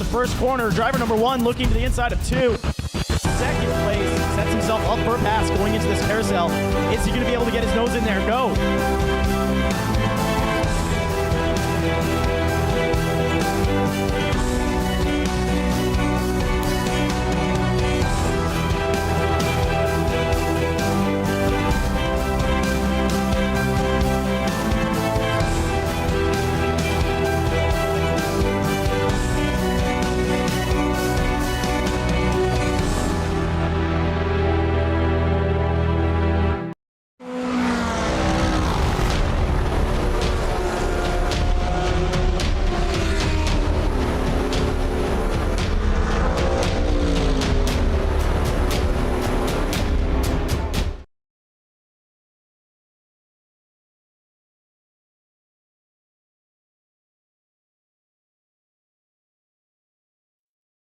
first corner. Driver number 1 looking to the inside of 2. Second place, sets himself up for a pass going into this carousel. Is he going to be able to get his nose in there? Go.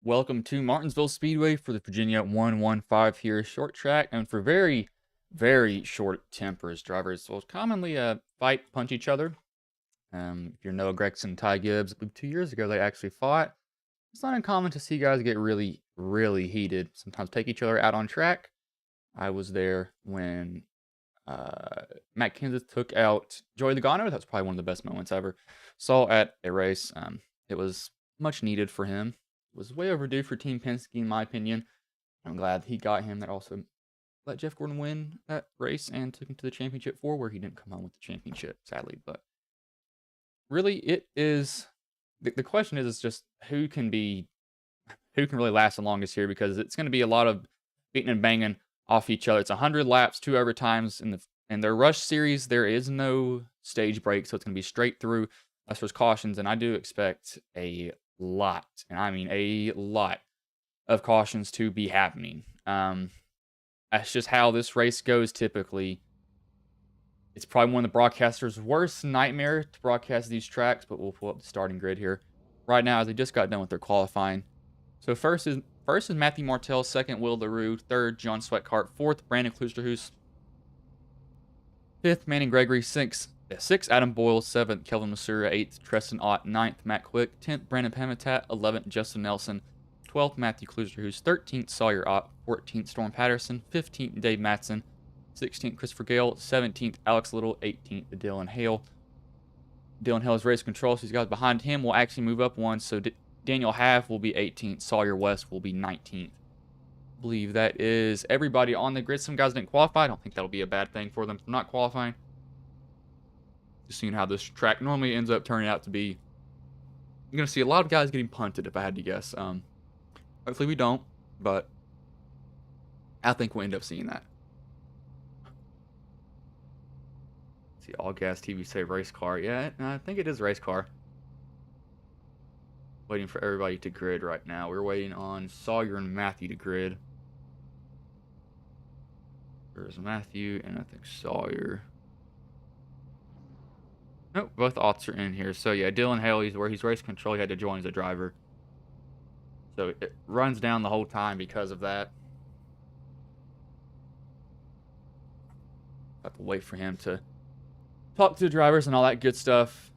Welcome to Martinsville Speedway for the Virginia 115 here. Short track and for very, very short tempers. Drivers will commonly fight, punch each other. If you're Noah Gregson, Ty Gibbs, I believe 2 years ago they actually fought. It's not uncommon to see guys get really, really heated. Sometimes take each other out on track. I was there when Matt Kenseth took out Joey Logano. That's probably one of the best moments I ever saw at a race. It was much needed for him. Was way overdue for Team Penske, in my opinion. I'm glad he got him. That also let Jeff Gordon win that race and took him to the championship where he didn't come home with the championship, sadly. But really, it is the question is just who can really last the longest here, because it's going to be a lot of beating and banging off each other. It's 100 laps, 2 overtimes in their rush series. There is no stage break, so it's going to be straight through. As for cautions, and I do expect a lot, and I mean a lot of cautions to be happening. That's just how this race goes typically. It's probably one of the broadcasters' worst nightmare to broadcast these tracks, but we'll pull up the starting grid here right now as they just got done with their qualifying. So first is Matthew Martell, second Will LaRue, third John Sweatcart, fourth Brandon Klusterhuis, fifth Manning Gregory, sixth Adam Boyle, 7th Kelvin Masura, 8th Treston Ott, 9th Matt Quick, 10th Brandon Pemitat, 11th Justin Nelson, 12th Matthew Klusterhuis, 13th Sawyer Ott, 14th Storm Patterson, 15th Dave Matson, 16th Christopher Gale, 17th Alex Little, 18th Dylan Hale. Dylan Hale is race control, so these guys behind him will actually move up one, so Daniel Half will be 18th, Sawyer West will be 19th. I believe that is everybody on the grid. Some guys didn't qualify. I don't think that'll be a bad thing for them for not qualifying. Just seeing how this track normally ends up turning out to be. You're going to see a lot of guys getting punted, if I had to guess. Hopefully we don't, but I think we'll end up seeing that. See, All Gas TV say race car. Yeah, I think it is race car. Waiting for everybody to grid right now. We're waiting on Sawyer and Matthew to grid. There's Matthew and I think Sawyer. Nope, both Otts are in here. So yeah, Dylan Hale, he's race control. He had to join as a driver. So it runs down the whole time because of that. Have to wait for him to talk to the drivers and all that good stuff.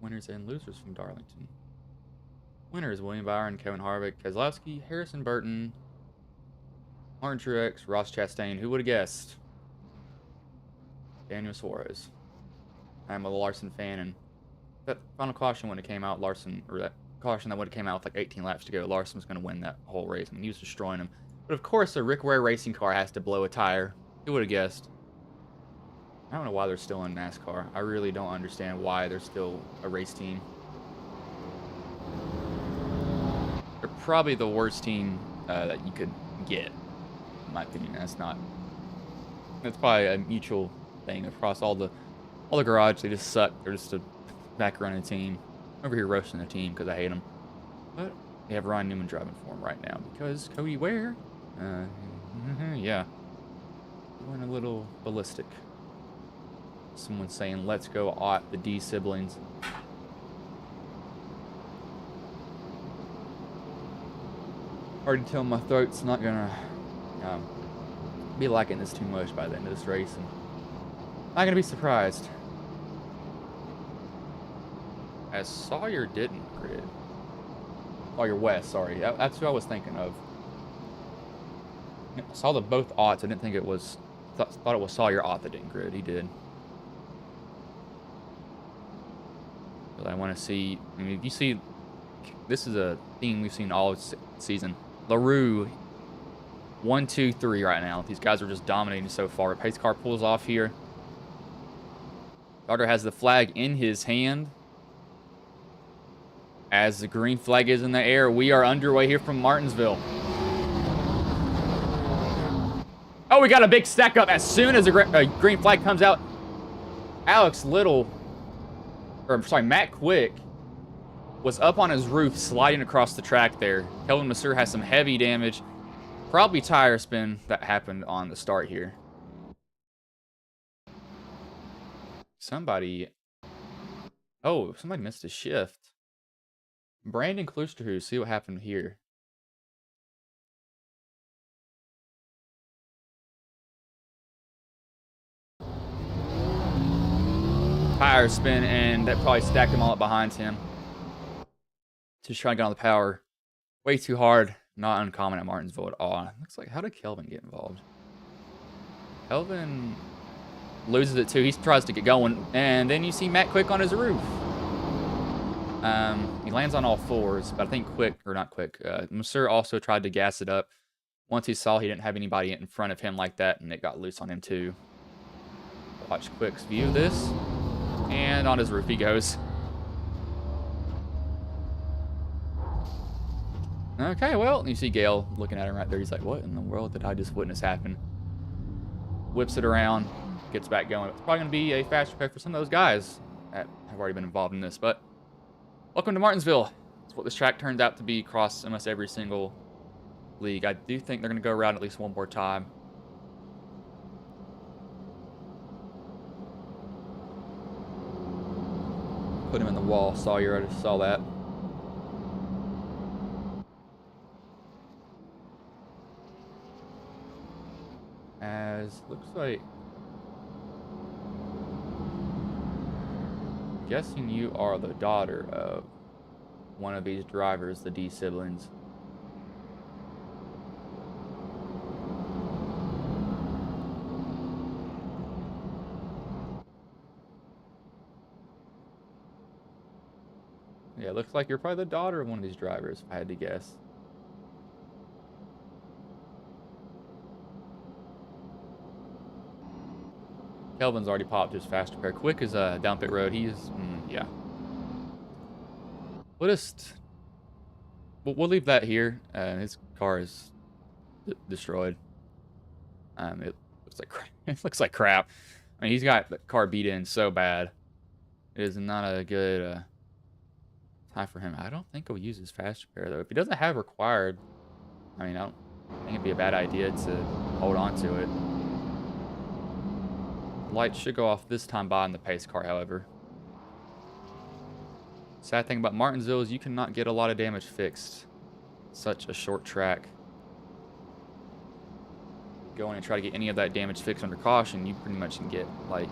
Winners and losers from Darlington. Winners: William Byron, Kevin Harvick, Keselowski, Harrison Burton, Martin Truex, Ross Chastain. Who would have guessed? Daniel Suarez. I'm a Larson fan, and that final caution when it came out, that caution that would have came out with like 18 laps to go, Larson was going to win that whole race. I mean, he was destroying him. But of course, a Rick Ware racing car has to blow a tire. Who would have guessed? I don't know why they're still in NASCAR. I really don't understand why they're still a race team. They're probably the worst team that you could get, in my opinion. That's probably a mutual thing across all the garage. They just suck. They're just a back running team. I'm over here roasting the team because I hate them. But they have Ryan Newman driving for them right now because Cody Ware, yeah, went a little ballistic. Someone saying, let's go Ott, the D siblings. Hard to tell, my throat's not gonna be liking this too much by the end of this race, and not gonna be surprised. As Sawyer didn't grid. Sawyer West, sorry. That's who I was thinking of. I saw the both Otts. I didn't think it was. Thought it was Sawyer Ott that didn't grid. He did. But I want to see. I mean, if you see, this is a theme we've seen all season. LaRue, 1, 2, 3 right now. These guys are just dominating so far. Pace car pulls off here. Darter has the flag in his hand. As the green flag is in the air, we are underway here from Martinsville. Oh, we got a big stack up as soon as the green flag comes out. Matt Quick was up on his roof sliding across the track there. Kelvin Masseur has some heavy damage. Probably tire spin that happened on the start here. Somebody missed a shift. Brandon Klusterhuis, see what happened here. Tire spin, and that probably stacked them all up behind him. Just trying to get on the power. Way too hard. Not uncommon at Martinsville at all. Looks like, how did Kelvin get involved? Kelvin loses it too. He tries to get going, and then you see Matt Quick on his roof. He lands on all fours, but I think Masseur also tried to gas it up. Once he saw he didn't have anybody in front of him like that, and it got loose on him too. Watch Quick's view of this. And on his roof he goes. Okay, well, you see Gale looking at him right there. He's like, what in the world did I just witness happen? Whips it around, gets back going. It's probably going to be a fast repair for some of those guys that have already been involved in this. But welcome to Martinsville. That's what this track turns out to be across almost every single league. I do think they're going to go around at least one more time. Put him in the wall. Sawyer, I just saw that. As looks like, guessing you are the daughter of one of these drivers, the D siblings. Yeah, looks like you're probably the daughter of one of these drivers, if I had to guess. Kelvin's already popped his fast repair. Quick is down pit road. He is, yeah. We'll leave that here. His car is destroyed. It looks like it looks like crap. I mean, he's got the car beat in so bad. It is not a good time for him. I don't think he'll use his fast repair though. If he doesn't have required, I mean, I don't think it'd be a bad idea to hold on to it. Lights should go off this time by in the pace car, however. Sad thing about Martinsville is you cannot get a lot of damage fixed. Such a short track. Go in and try to get any of that damage fixed under caution, you pretty much can get like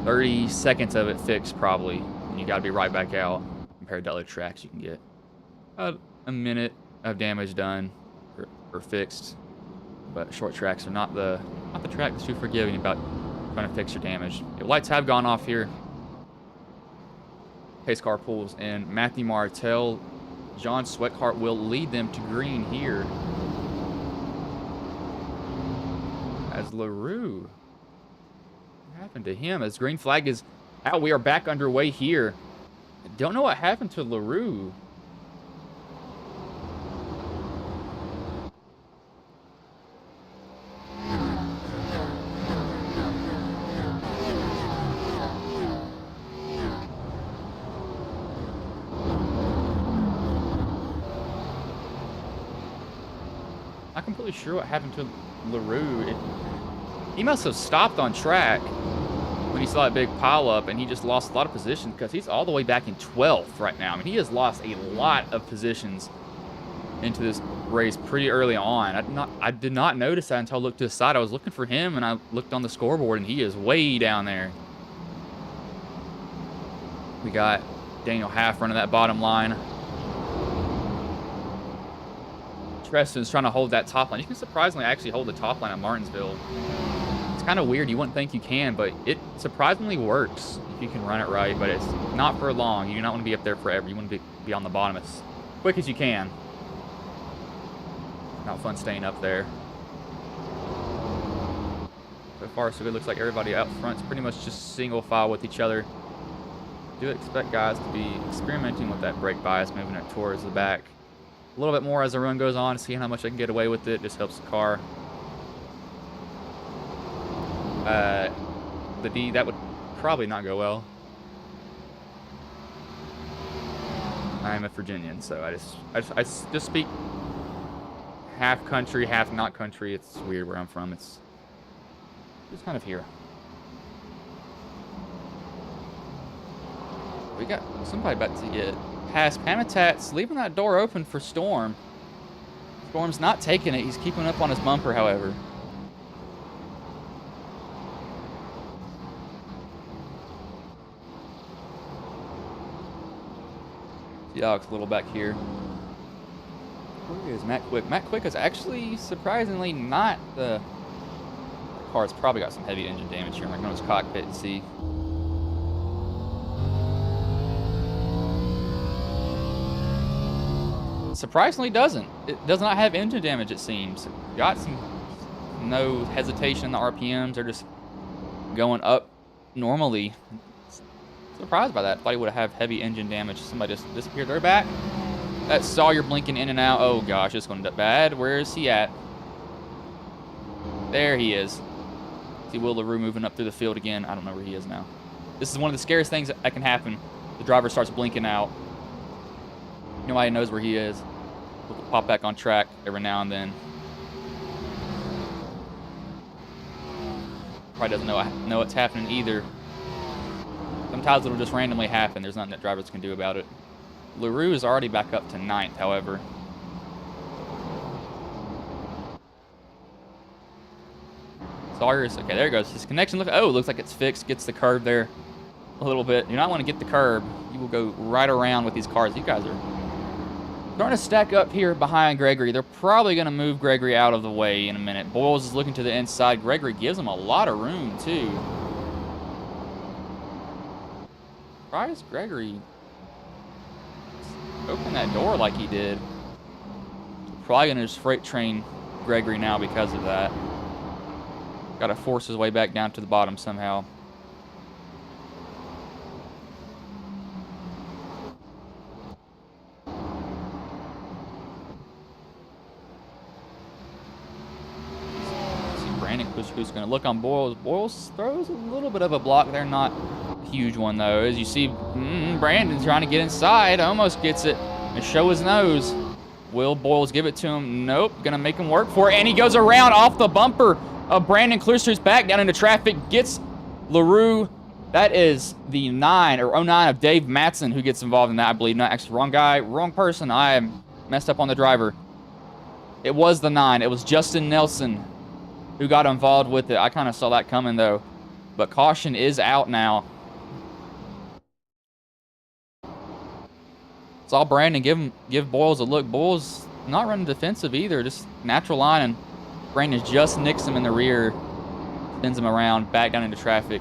30 seconds of it fixed probably. And you gotta be right back out. Compared to other tracks, you can get about a minute of damage done or fixed. But short tracks are not the track that's too forgiving about trying to fix your damage. The lights have gone off here. Pace car pulls in. Matthew Martell, John Sweathart will lead them to green here. As LaRue, what happened to him? As green flag is out, we are back underway here. I don't know what happened to LaRue. Not completely sure what happened to LaRue. He must have stopped on track when he saw that big pile up, and he just lost a lot of position because he's all the way back in 12th right now. I mean, he has lost a lot of positions into this race pretty early on. I did not notice that until I looked to the side. I was looking for him, and I looked on the scoreboard, and he is way down there. We got Daniel Half running that bottom line. Treston's trying to hold that top line. You can surprisingly actually hold the top line at Martinsville. It's kind of weird. You wouldn't think you can, but it surprisingly works if you can run it right, but it's not for long. You do not want to be up there forever. You want to be on the bottom as quick as you can. Not fun staying up there. So far, so good. Looks like everybody out front's pretty much just single file with each other. Do expect guys to be experimenting with that brake bias, moving it towards the back a little bit more as the run goes on, seeing how much I can get away with it. Just helps the car. The D, that would probably not go well. I'm a Virginian, so I just speak half country, half not country. It's weird where I'm from. It's just kind of here. We got somebody about to get past Pamitat's, leaving that door open for Storm. Storm's not taking it. He's keeping up on his bumper, however. See Alex a little back here. Where is Matt Quick? Matt Quick is actually surprisingly not the... The car's probably got some heavy engine damage here. I'm going to go to his cockpit and see. Surprisingly doesn't. It does not have engine damage, it seems. Got no hesitation in the RPMs. They're just going up normally. Surprised by that. Thought he would have heavy engine damage. Somebody just disappeared. They're back. That Sawyer blinking in and out. Oh gosh, it's going to be bad. Where is he at? There he is. See Will LaRue moving up through the field again. I don't know where he is now. This is one of the scariest things that can happen. The driver starts blinking out. Nobody knows where he is. He'll pop back on track every now and then. Probably doesn't know what's happening either. Sometimes it'll just randomly happen. There's nothing that drivers can do about it. LaRue is already back up to 9th, however. Sawyer's, okay, there it goes. His connection, looks like it's fixed. Gets the curb there a little bit. You do not want to get the curb. You will go right around with these cars. You guys are starting to stack up here behind Gregory. They're probably going to move Gregory out of the way in a minute. Boyles is looking to the inside. Gregory gives him a lot of room, too. Surprised Gregory opened that door like he did. Probably going to just freight train Gregory now because of that. Got to force his way back down to the bottom somehow. Who's going to look on Boyles. Boyles throws a little bit of a block there, not a huge one though. As you see, Brandon trying to get inside, almost gets it and show his nose. Will Boyles give it to him? Nope, going to make him work for it, and he goes around off the bumper of Brandon Kluster's back down into traffic, gets LaRue. That is the 09 of Dave Matson who gets involved in that, I believe. Not actually, wrong guy, wrong person. I messed up on the driver. It was the 9. It was Justin Nelson who got involved with it. I kind of saw that coming, though. But caution is out now. Saw Brandon give Boyles a look. Boyles not running defensive either, just natural line, and Brandon just nicks him in the rear, spins him around, back down into traffic.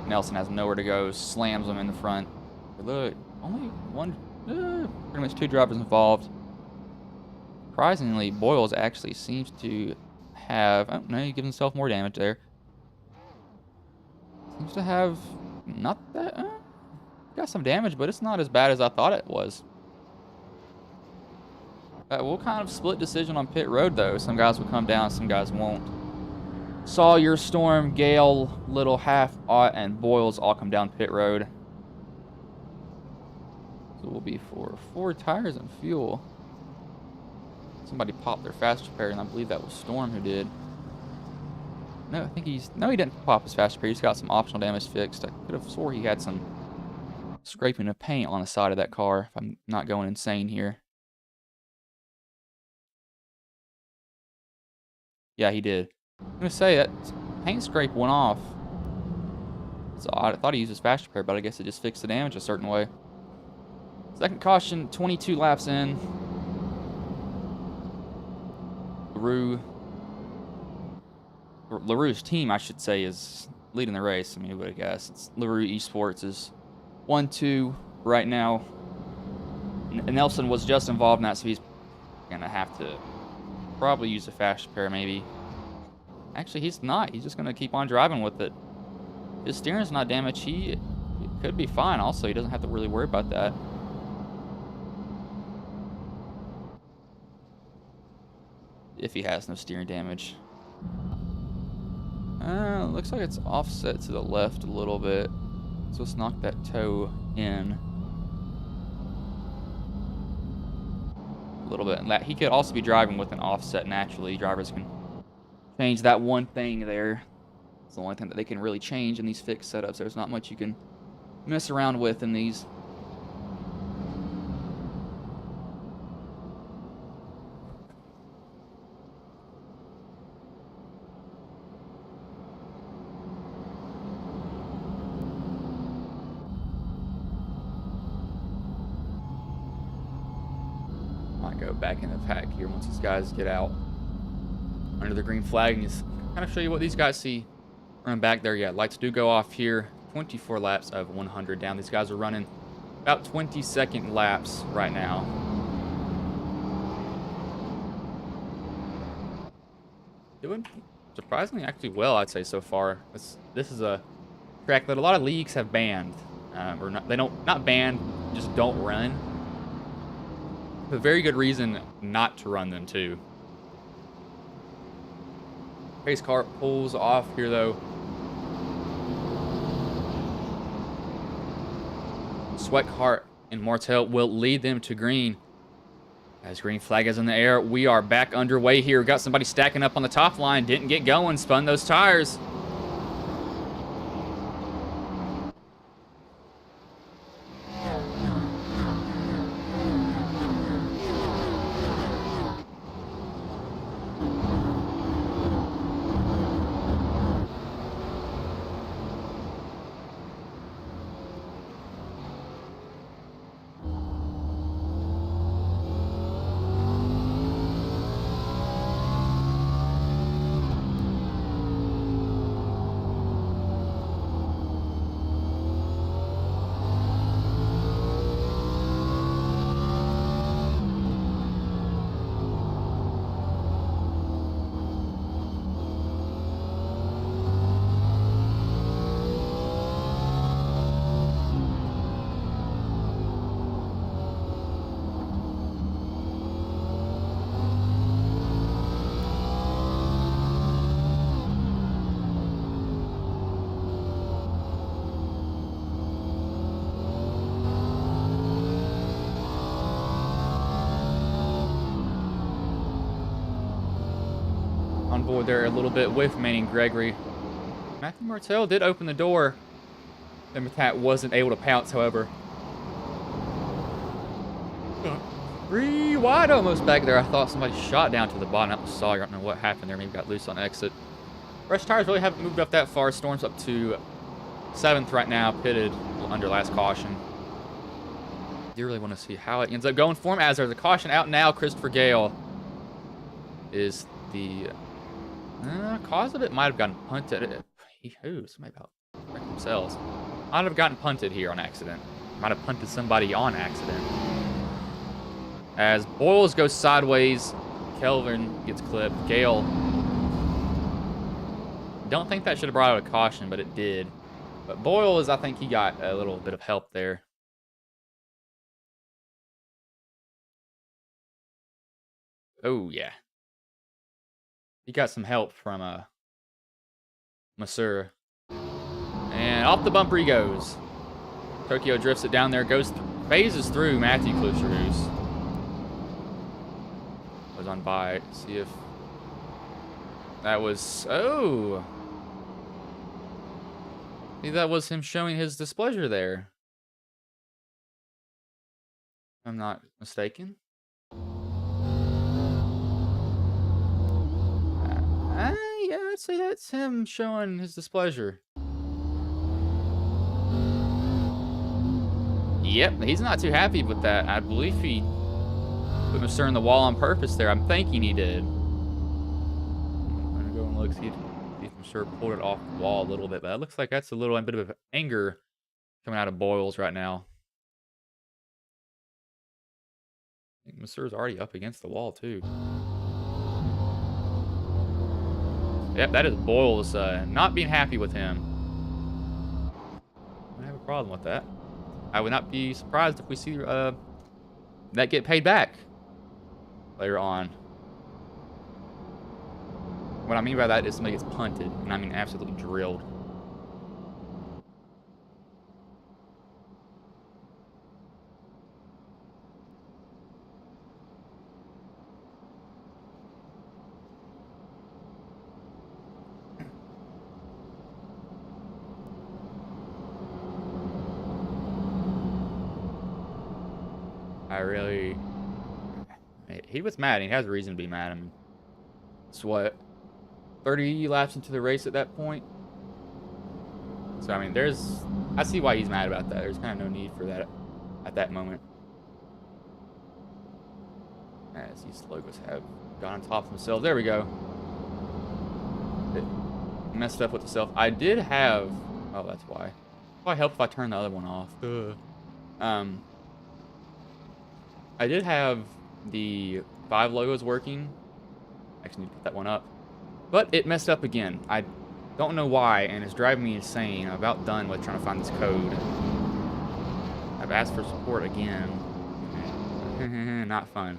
Nelson has nowhere to go, slams him in the front. But look, only one, pretty much 2 drivers involved. Surprisingly, Boyles actually seems to have, oh no, he gives himself more damage there. Seems to have not that, got some damage, but it's not as bad as I thought it was. We'll kind of split decision on pit road though. Some guys will come down, some guys won't. Sawyer, Storm, Gale, Little, Half, Ott, and Boyles all come down pit road. So we'll be for 4 tires and fuel. Somebody popped their fast repair, and I believe that was Storm who did. No, I think no, he didn't pop his fast repair. He's got some optional damage fixed. I could have swore he had some scraping of paint on the side of that car, if I'm not going insane here. Yeah, he did. I'm gonna say that paint scrape went off. It's odd. I thought he used his fast repair, but I guess it just fixed the damage a certain way. Second caution, 22 laps in. LaRue's team, I should say, is leading the race. I mean, who would have guessed? It's LaRue Esports is 1-2 right now. Nelson was just involved in that, so he's gonna have to probably use a fast repair, maybe. Actually, he's not. He's just gonna keep on driving with it. His steering's not damaged. He could be fine. Also, he doesn't have to really worry about that. If he has no steering damage. Looks like it's offset to the left a little bit. So let's knock that toe in a little bit. And that he could also be driving with an offset naturally. Drivers can change that one thing there. It's the only thing that they can really change in these fixed setups. There's not much you can mess around with in these. Might go back in the pack here once these guys get out under the green flag and just kind of show you what these guys see. Run back there, yeah. Lights do go off here. 24 laps of 100 down. These guys are running about 22nd laps right now. Doing surprisingly actually well, I'd say, so far. This is a track that a lot of leagues have banned, or not. They don't not banned, just don't run. A very good reason not to run them too. Pace car pulls off here though. Sweathart and Martell will lead them to green. As green flag is in the air, we are back underway here. Got somebody stacking up on the top line. Didn't get going, spun those tires. On board there a little bit with Manning Gregory. Matthew Martell did open the door. And Matat wasn't able to pounce, however. 3 wide almost back there. I thought somebody shot down to the bottom. That was Sawyer. I don't know what happened there. Maybe got loose on exit. Fresh tires really haven't moved up that far. Storm's up to 7th right now, pitted under last caution. Do really want to see how it ends up going for him, as there's a caution out now. Christopher Gale is the cause of it. Might have gotten punted. Somebody about wrecked themselves. Might have gotten punted here on accident. Might have punted somebody on accident. As Boyles goes sideways, Kelvin gets clipped. Gale, don't think that should have brought out a caution, but it did. But Boyles, I think he got a little bit of help there. Oh, yeah. He got some help from Masur. And off the bumper he goes. Tokyo drifts it down there, phases through Matthew Klusterhuis. Was on by. See if that was. Oh. See, that was him showing his displeasure there. If I'm not mistaken. I'd say that's him showing his displeasure. Yep, he's not too happy with that. I believe he put Mr. in the wall on purpose there. I'm thinking he did. I'm gonna go and look, see if Mr. pulled it off the wall a little bit, but that looks like that's a little bit of anger coming out of Boyles right now. I think Mr.'s already up against the wall too. Yep, that is Boyles not being happy with him. I have a problem with that. I would not be surprised if we see that get paid back later on. What I mean by that is somebody gets punted, and I mean absolutely drilled. He was mad. He has a reason to be mad. I mean, it's what, 30 laps into the race at that point? So, I mean, I see why he's mad about that. There's kind of no need for that at that moment. As these logos have gone on top of themselves. There we go. It messed up with the self. I did have, oh, that's why. It probably help if I turn the other one off. I did have the 5 logos working. Actually need to put that one up. But it messed up again. I don't know why, and it's driving me insane. I'm about done with trying to find this code. I've asked for support again. Not fun.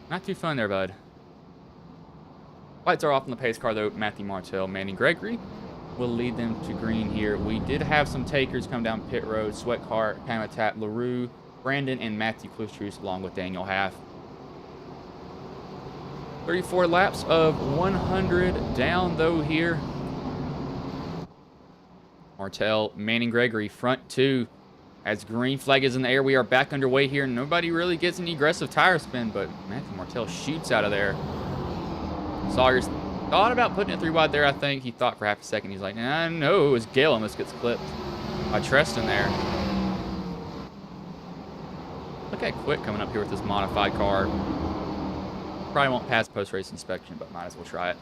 Not too fun there, bud. Lights are off on the pace car, though. Matthew Martell, Manny Gregory will lead them to green here. We did have some takers come down pit road. Sweatcart, Pamatat, LaRue, Brandon, and Matthew Klustruce, along with Daniel Half. 34 laps of 100 down, though, here. Martell, Manning Gregory, front 2. As green flag is in the air, we are back underway here. Nobody really gets any aggressive tire spin, but Matthew Martell shoots out of there. Sawyers thought about putting it 3 wide there, I think. He thought for half a second. He's like, nah, no, it was Gale, and this gets clipped by Treston there. Look at Quick coming up here with this modified car. Probably won't pass post-race inspection, but might as well try it.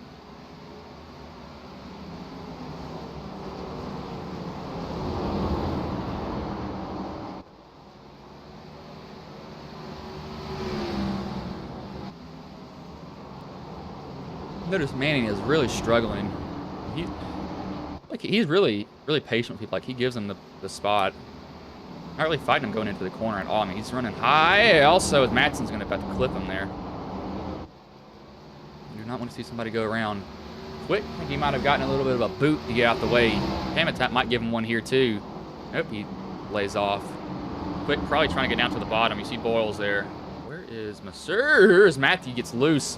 Notice Manning is really struggling. He's really patient with people. Like, he gives them the spot. Not really fighting him going into the corner at all. I mean, he's running high. Also, as Madsen's going to about to clip him there. You do not want to see somebody go around quick. I think he might have gotten a little bit of a boot to get out the way. Hammett might give him one here, too. Nope, he lays off. Quick, probably trying to get down to the bottom. You see Boyles there. Where is Masseur? As Matthew gets loose.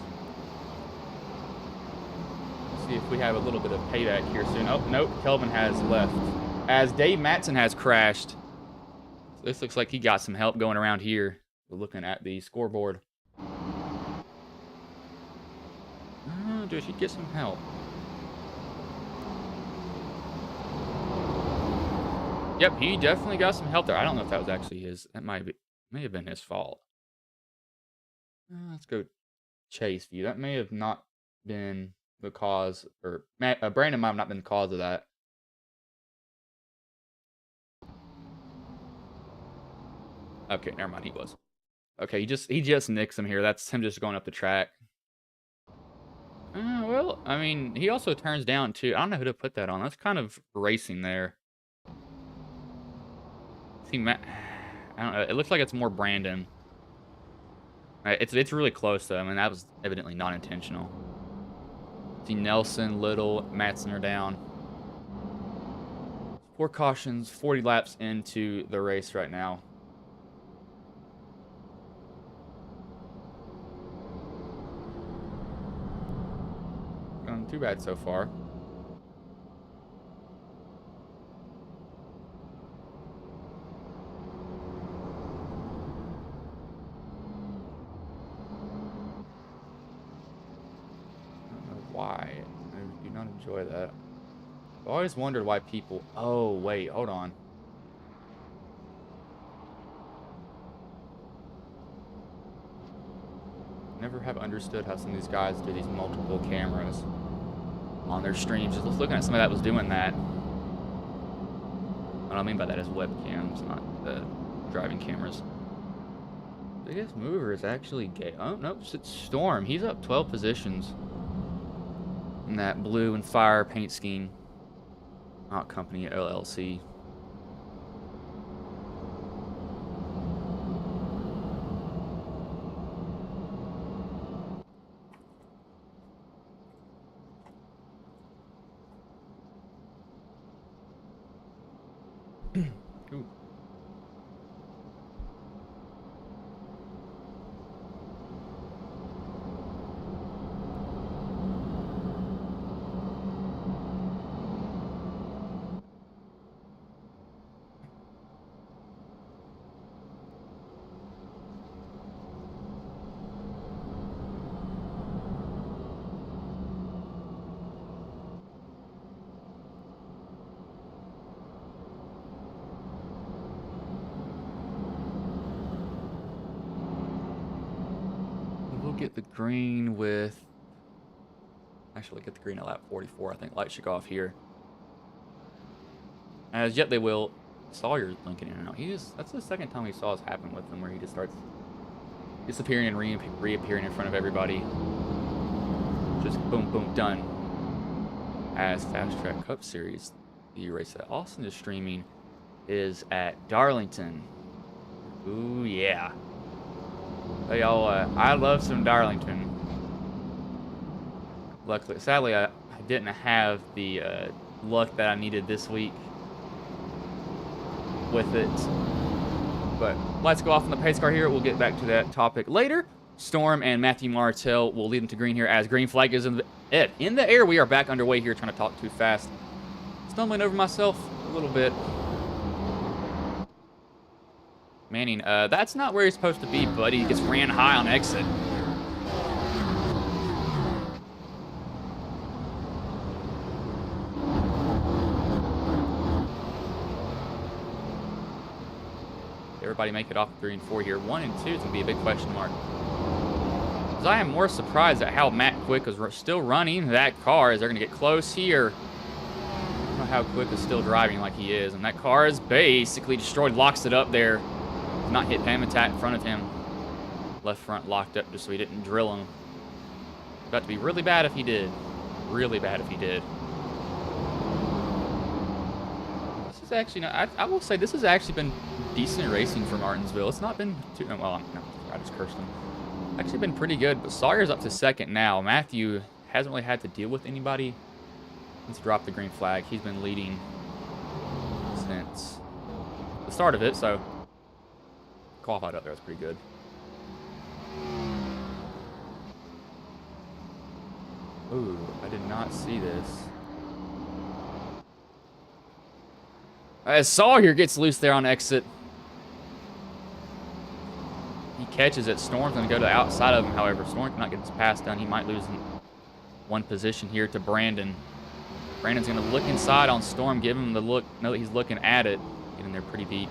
Let's see if we have a little bit of payback here soon. Oh, nope, Kelvin has left. As Dave Matson has crashed. This looks like he got some help going around here. We're looking at the scoreboard. Oh, did he get some help? Yep, he definitely got some help there. I don't know if that was actually his. That may have been his fault. Let's go chase view. That may have not been the cause, or Brandon might have not been the cause of that. Okay, never mind. He was. Okay, he just nicks him here. That's him just going up the track. Well, I mean, he also turns down too. I don't know who to put that on. That's kind of racing there. See, I don't know. It looks like it's more Brandon. It's really close though. I mean, that was evidently not intentional. See, Nelson, Little, Matson are down. 4 cautions, 40 laps into the race right now. Not too bad so far. Why I do not enjoy that. I've always wondered why people... Oh, wait, hold on. Never have understood how some of these guys do these multiple cameras on their streams. Just looking at somebody that was doing that. What I mean by that is webcams, not the driving cameras. Biggest mover is actually gay. Oh, no, it's Storm. He's up 12 positions in that blue and fire paint scheme. Ott Company, LLC. Ooh. Get the green with... Actually, get the green at lap 44. I think light should go off here. As yet they will. Sawyer's blinking in and out. That's the second time we saw this happen with him, where he just starts disappearing and reappearing in front of everybody. Just boom, boom, done. As Fast Track Cup Series, the race that Austin is streaming is at Darlington. Ooh, yeah. Hey, y'all, I love some Darlington. Luckily, sadly, I didn't have the luck that I needed this week with it. But let's go off on the pace car here. We'll get back to that topic later. Storm and Matthew Martell will lead them to green here as green flag is in the air. We are back underway here, trying to talk too fast. Stumbling over myself a little bit. Manning, that's not where he's supposed to be, buddy. He gets ran high on exit. Everybody make it off 3 and 4 here. 1 and 2 is going to be a big question mark. Because I am more surprised at how Matt Quick is still running that car as they're going to get close here. I don't know how Quick is still driving like he is. And that car is basically destroyed, locks it up there. Not hit Habitat in front of him. Left front locked up just so he didn't drill him. About to be really bad if he did. Really bad if he did. This is actually not, I will say this has actually been decent racing for Martinsville. It's not been too, well, no, I just cursed him. Actually been pretty good, but Sawyer's up to second now. Matthew hasn't really had to deal with anybody since he dropped the green flag. He's been leading since the start of it, so qualified up there. That's pretty good. Ooh, I did not see this. As Sawyer gets loose there on exit. He catches it. Storm's going to go to the outside of him, however. Storm cannot get his pass done. He might lose one position here to Brandon. Brandon's going to look inside on Storm, give him the look, know that he's looking at it. Get in there pretty deep.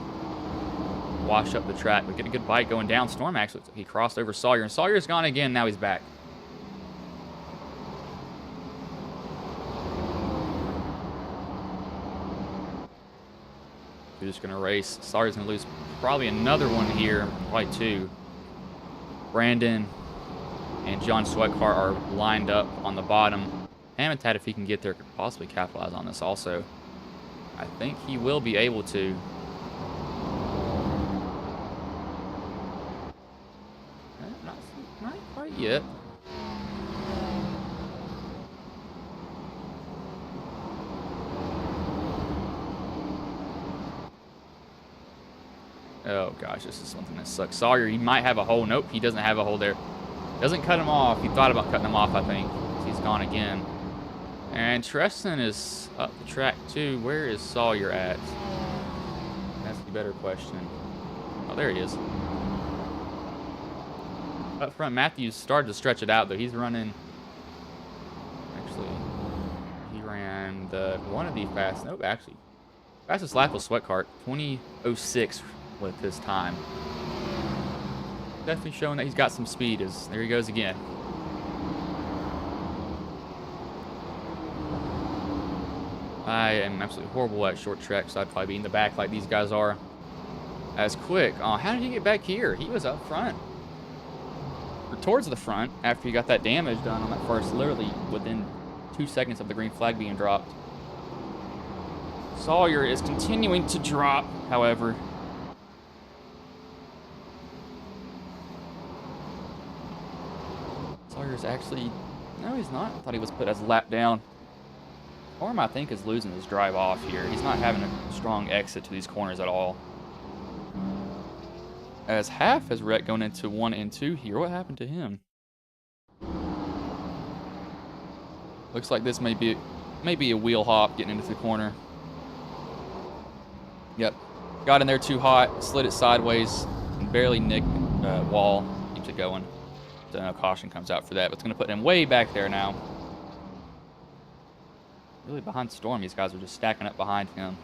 Wash up the track, but get a good bite going down. Storm actually, he crossed over Sawyer, and Sawyer's gone again. Now he's back. We're just going to race. Sawyer's going to lose probably another one here, probably 2. Brandon and John Sweatcar are lined up on the bottom. Habitat, if he can get there, could possibly capitalize on this also. I think he will be able to. Not quite yet. Oh gosh, this is something that sucks. Sawyer, he might have a hole. Nope, he doesn't have a hole there. Doesn't cut him off. He thought about cutting him off, I think. He's gone again. And Treston is up the track too. Where is Sawyer at? That's the better question. Oh, there he is. Up front, Matthews started to stretch it out, though. He's running. Actually, one of the fast. Nope, actually, fastest lap was Sweat Cart, 20:06 with his time. Definitely showing that he's got some speed. There he goes again. I am absolutely horrible at short tracks, so I'd probably be in the back like these guys are. As quick. Oh, how did he get back here? He was up front. Or towards the front after he got that damage done on that first, literally within 2 seconds of the green flag being dropped. Sawyer is continuing to drop, however. Sawyer's actually... No, he's not. I thought he was put as a lap down. Orm, I think, is losing his drive off here. He's not having a strong exit to these corners at all. As Half has wrecked going into 1 and 2 here. What happened to him? Looks like this may be a wheel hop getting into the corner. Yep. Got in there too hot, slid it sideways, and barely nicked wall. Keeps it going. So no caution comes out for that, but it's going to put him way back there now. Really behind Storm, these guys are just stacking up behind him.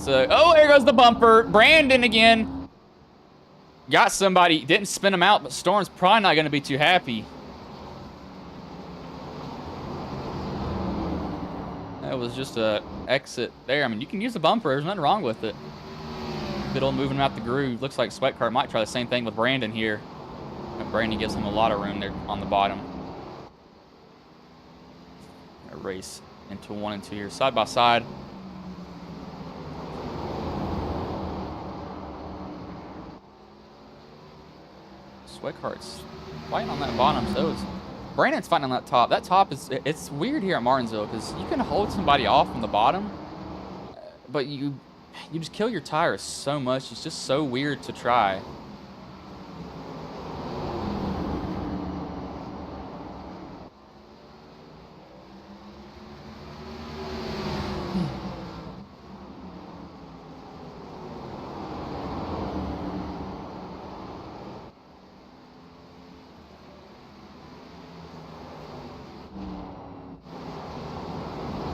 Oh, there goes the bumper. Brandon again. Got somebody. Didn't spin him out, but Storm's probably not going to be too happy. That was just a exit there. I mean, you can use the bumper. There's nothing wrong with it. Good old moving him out the groove. Looks like Sweat Cart might try the same thing with Brandon here. But Brandon gives him a lot of room there on the bottom. A race into 1 and 2 here, side by side. Sweat Cart's fighting on that bottom, so is Brandon's fighting on that top. That top it's weird here at Martinsville because you can hold somebody off from the bottom, but you just kill your tires so much. It's just so weird to try.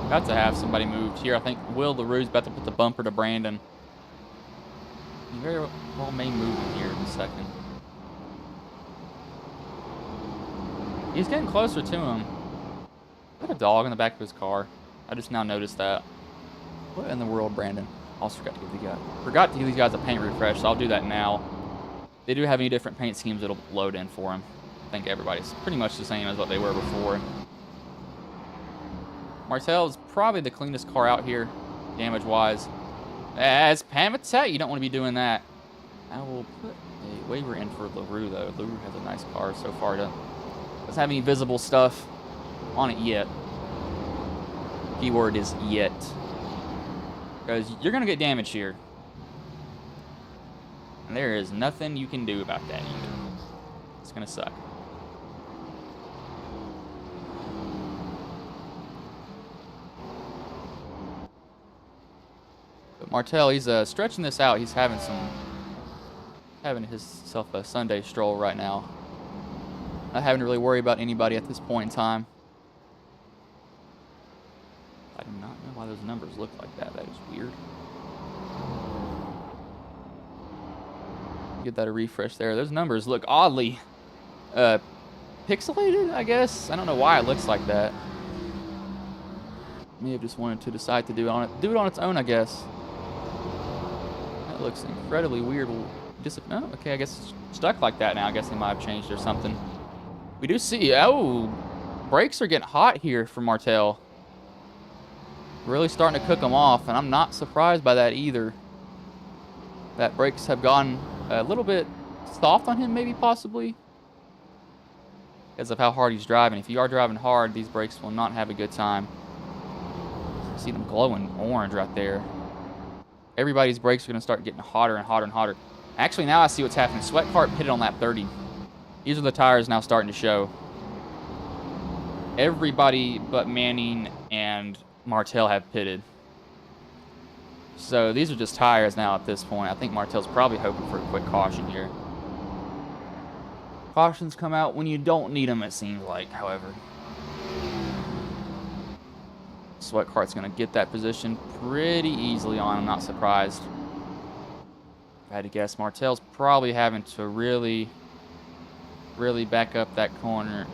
About to have somebody moved here. I think Will LaRue's about to put the bumper to Brandon. He very well may move in here in a second. He's getting closer to him. Is that a dog in the back of his car? I just now noticed that. What in the world, Brandon? Also forgot to give these guys a paint refresh, so I'll do that now. If they do have any different paint schemes, it'll load in for them. I think everybody's pretty much the same as what they were before. Martell is probably the cleanest car out here, damage-wise. As Pamitat, you don't want to be doing that. I will put a waiver in for LaRue, though. LaRue has a nice car so far. Doesn't have any visible stuff on it yet. Keyword is yet. Because you're going to get damage here. And there is nothing you can do about that either. It's going to suck. Martell, he's stretching this out. He's having himself a Sunday stroll right now. Not having to really worry about anybody at this point in time. I do not know why those numbers look like that. That is weird. Give that a refresh there. Those numbers look oddly pixelated, I guess. I don't know why it looks like that. May have just wanted to decide to do it on its own, I guess. Looks incredibly weird. Oh, okay, I guess it's stuck like that now. I guess they might have changed or something. We do see, oh, brakes are getting hot here for Martell. Really starting to cook them off, and I'm not surprised by that either. That brakes have gone a little bit soft on him, maybe, possibly. Because of how hard he's driving. If you are driving hard, these brakes will not have a good time. See them glowing orange right there. Everybody's brakes are going to start getting hotter and hotter and hotter. Actually, now I see what's happening. Sweat Cart pitted on lap 30. These are the tires now starting to show. Everybody but Manning and Martell have pitted. So these are just tires now at this point. I think Martell's probably hoping for a quick caution here. Cautions come out when you don't need them, it seems like, however. Sweat Cart's going to get that position pretty easily on. I'm not surprised. If I had to guess, Martell's probably having to really back up that corner.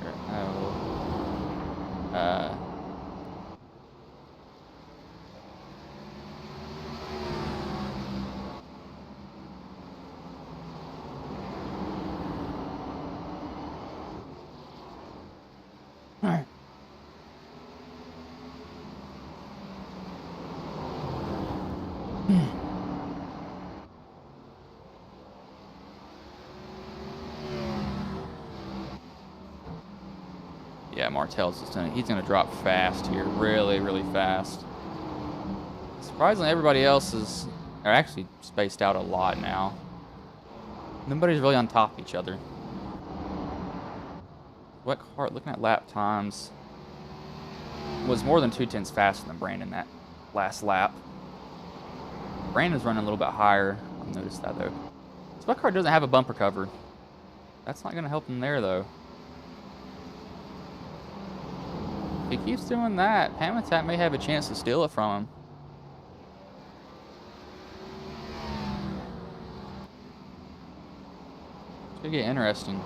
Yeah, Martell's just he's gonna drop fast here, really fast. Surprisingly, everybody else are actually spaced out a lot now. Nobody's really on top of each other. Sweat Cart, looking at lap times, was more than 2/10 faster than Brandon that last lap. Brandon's running a little bit higher. I've noticed that though. Sweat Cart doesn't have a bumper cover. That's not gonna help him there though. If he keeps doing that, Habitat may have a chance to steal it from him. It's gonna get interesting.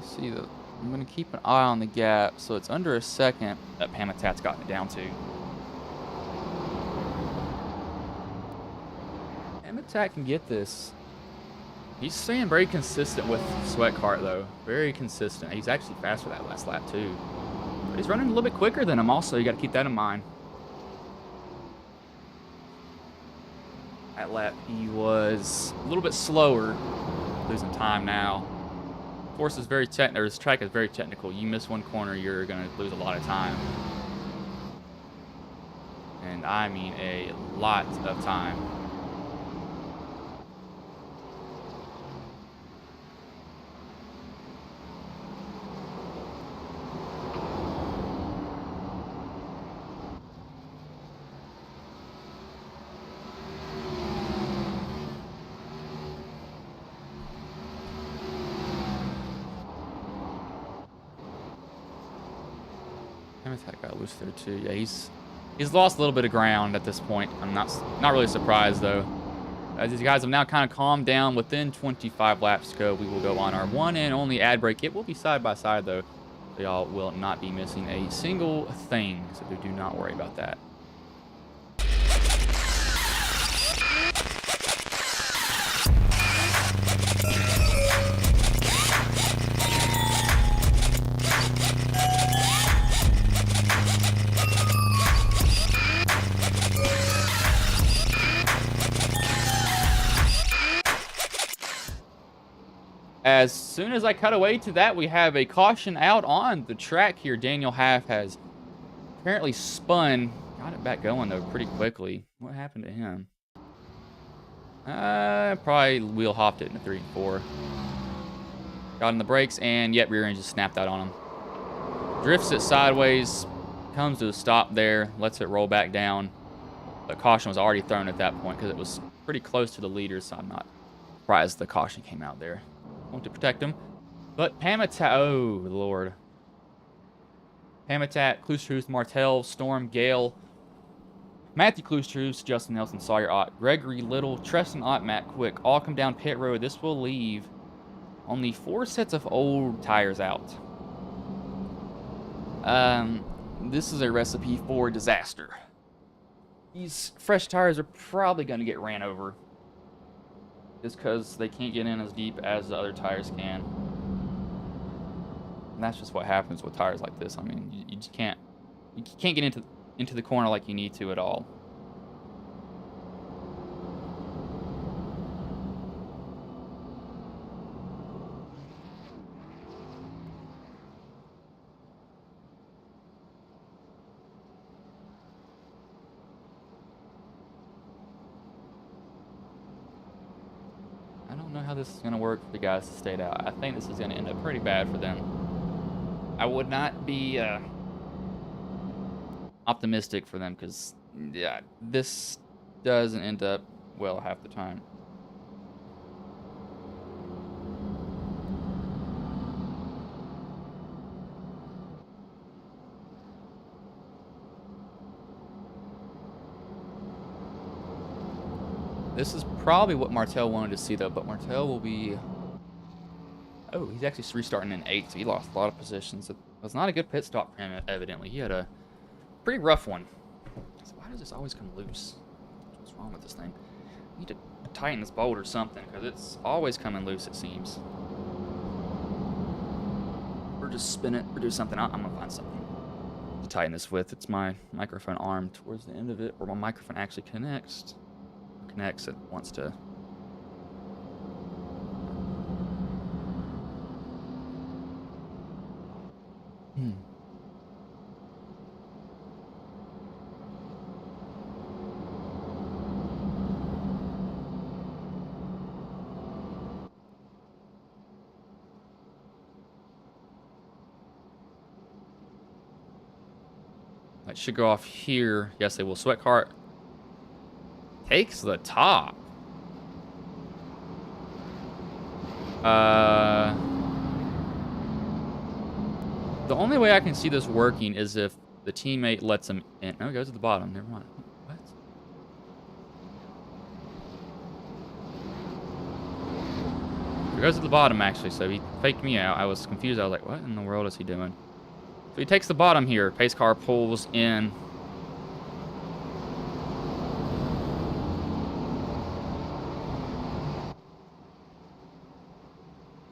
See the I'm gonna keep an eye on the gap, so it's under a second that Habitat's gotten it down to. Habitat can get this. He's staying very consistent with Sweat Cart though. Very consistent. He's actually faster that last lap too. But he's running a little bit quicker than him also, you gotta keep that in mind. That lap he was a little bit slower, losing time now. Course is very technical. This track is very technical. You miss one corner, you're gonna lose a lot of time, and I mean a lot of time. Habitat got loose there too. Yeah, he's lost a little bit of ground at this point. I'm not really surprised though. As these guys have now kind of calmed down. Within 25 laps to go, we will go on our one and only ad break. It will be side by side though. So y'all will not be missing a single thing. So do not worry about that. As soon as I cut away to that, we have a caution out on the track here. Daniel Half has apparently spun. Got it back going, though, pretty quickly. What happened to him? Probably wheel hopped it in a 3 and 4. Got in the brakes, and yet rear end just snapped out on him. Drifts it sideways, comes to a stop there, lets it roll back down. The caution was already thrown at that point because it was pretty close to the leader, so I'm not surprised the caution came out there. Want to protect him. But Habitat, oh Lord. Habitat, Klustruth, Martell, Storm, Gale, Matthew Klustruth, Justin Nelson, Sawyer Ott, Gregory Little, Treston Ott, Matt Quick, all come down pit road. This will leave only 4 sets of old tires out. This is a recipe for disaster. These fresh tires are probably going to get ran over. Just because they can't get in as deep as the other tires can. And that's just what happens with tires like this. I mean, you just can't get into the corner like you need to at all. know how this is going to work for the guys that stayed out. I think this is going to end up pretty bad for them. I would not be optimistic for them because, yeah, this doesn't end up well half the time. This is probably what Martel wanted to see, though, but Martel will be... Oh, he's actually restarting in 8th, so he lost a lot of positions. It was not a good pit stop for him, evidently. He had a pretty rough one. So why does this always come loose? What's wrong with this thing? I need to tighten this bolt or something, because it's always coming loose, it seems. Or just spin it, or do something. I'm going to find something to tighten this with. It's my microphone arm towards the end of it, where my microphone actually connects. It wants to. That should go off here. Yes, they will. Sweat cart takes the top. The only way I can see this working is if the teammate lets him in. No, it goes to the bottom. Never mind. What? It goes to the bottom, actually, so he faked me out. I was confused. I was like, what in the world is he doing? So he takes the bottom here. Pace car pulls in.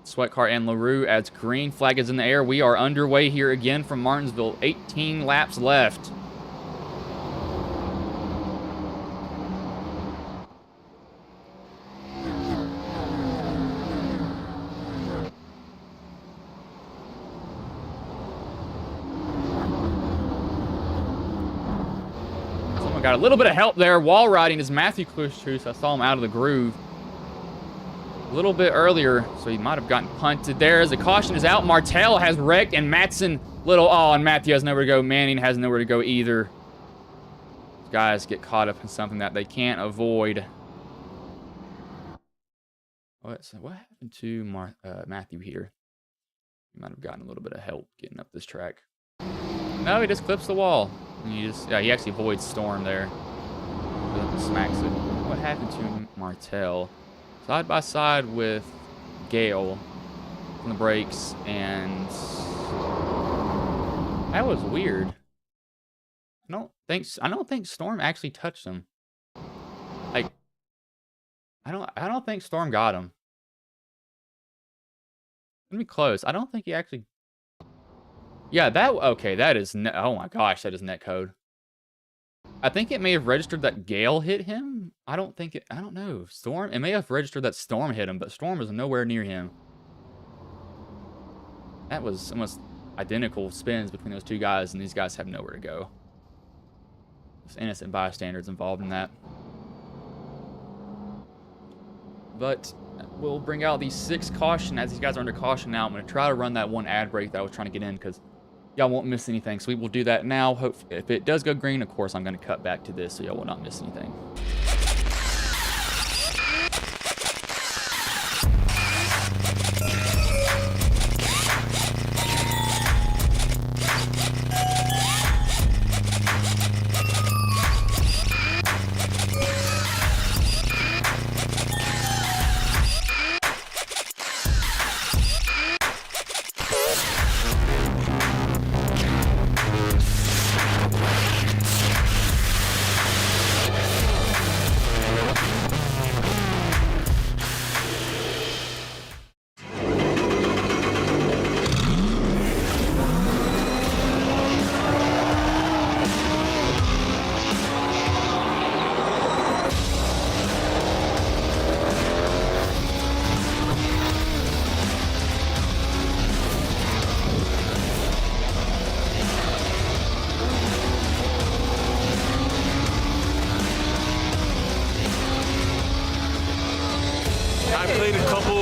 Sweat car and LaRue adds green. Flag is in the air. We are underway here again from Martinsville. 18 laps left. Someone got a little bit of help there. Wall riding is Matthew Klustruce. I saw him out of the groove a little bit earlier, so he might have gotten punted there as the caution is out. Martel has wrecked, and Matson, and Matthew has nowhere to go. Manning has nowhere to go either. These guys get caught up in something that they can't avoid. What happened to Matthew here? He might have gotten a little bit of help getting up this track. No, he just clips the wall. And he actually avoids Storm there. Smacks it. What happened to Martel? Side by side with Gale on the brakes, and that was weird. I don't think Storm actually touched him. Like, I don't think Storm got him. Let me close. I don't think he actually. Yeah, that is. Oh my gosh, that is netcode. I think it may have registered that Gale hit him. I don't know. Storm, it may have registered that Storm hit him, but Storm was nowhere near him. That was almost identical spins between those two guys, and these guys have nowhere to go. There's innocent bystanders involved in that. But we'll bring out the 6th caution as these guys are under caution now. I'm going to try to run that one ad break that I was trying to get in because y'all won't miss anything. So we will do that now. Hope if it does go green, of course, I'm going to cut back to this so y'all will not miss anything.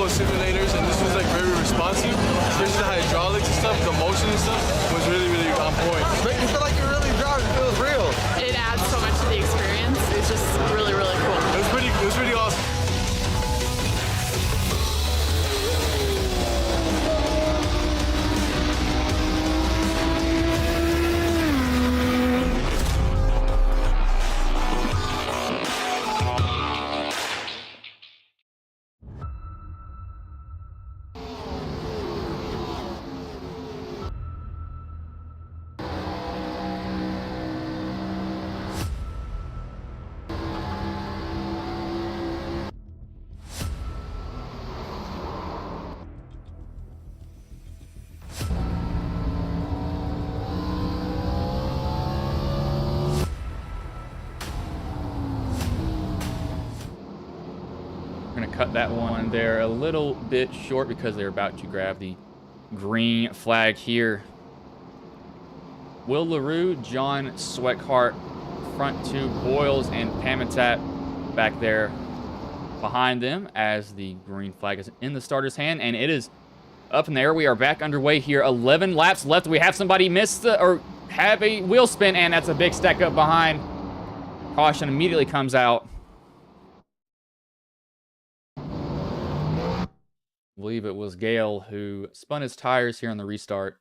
couple of simulators, and this was like very responsive, especially the hydraulics and stuff, the motion and stuff was really, really on point. Make you feel like you're really driving, it feels real. It adds so much to the experience. It's just really, really cool. It was pretty awesome. We're gonna cut that one there a little bit short because they're about to grab the green flag here. Will LaRue, John Sweathart, front two, Boyles and Pamitat back there behind them as the green flag is in the starter's hand, and it is up in the air. We are back underway here. 11 laps left. We have somebody miss or have a wheel spin, and that's a big stack up behind. Caution immediately comes out. I believe it was Gale who spun his tires here on the restart.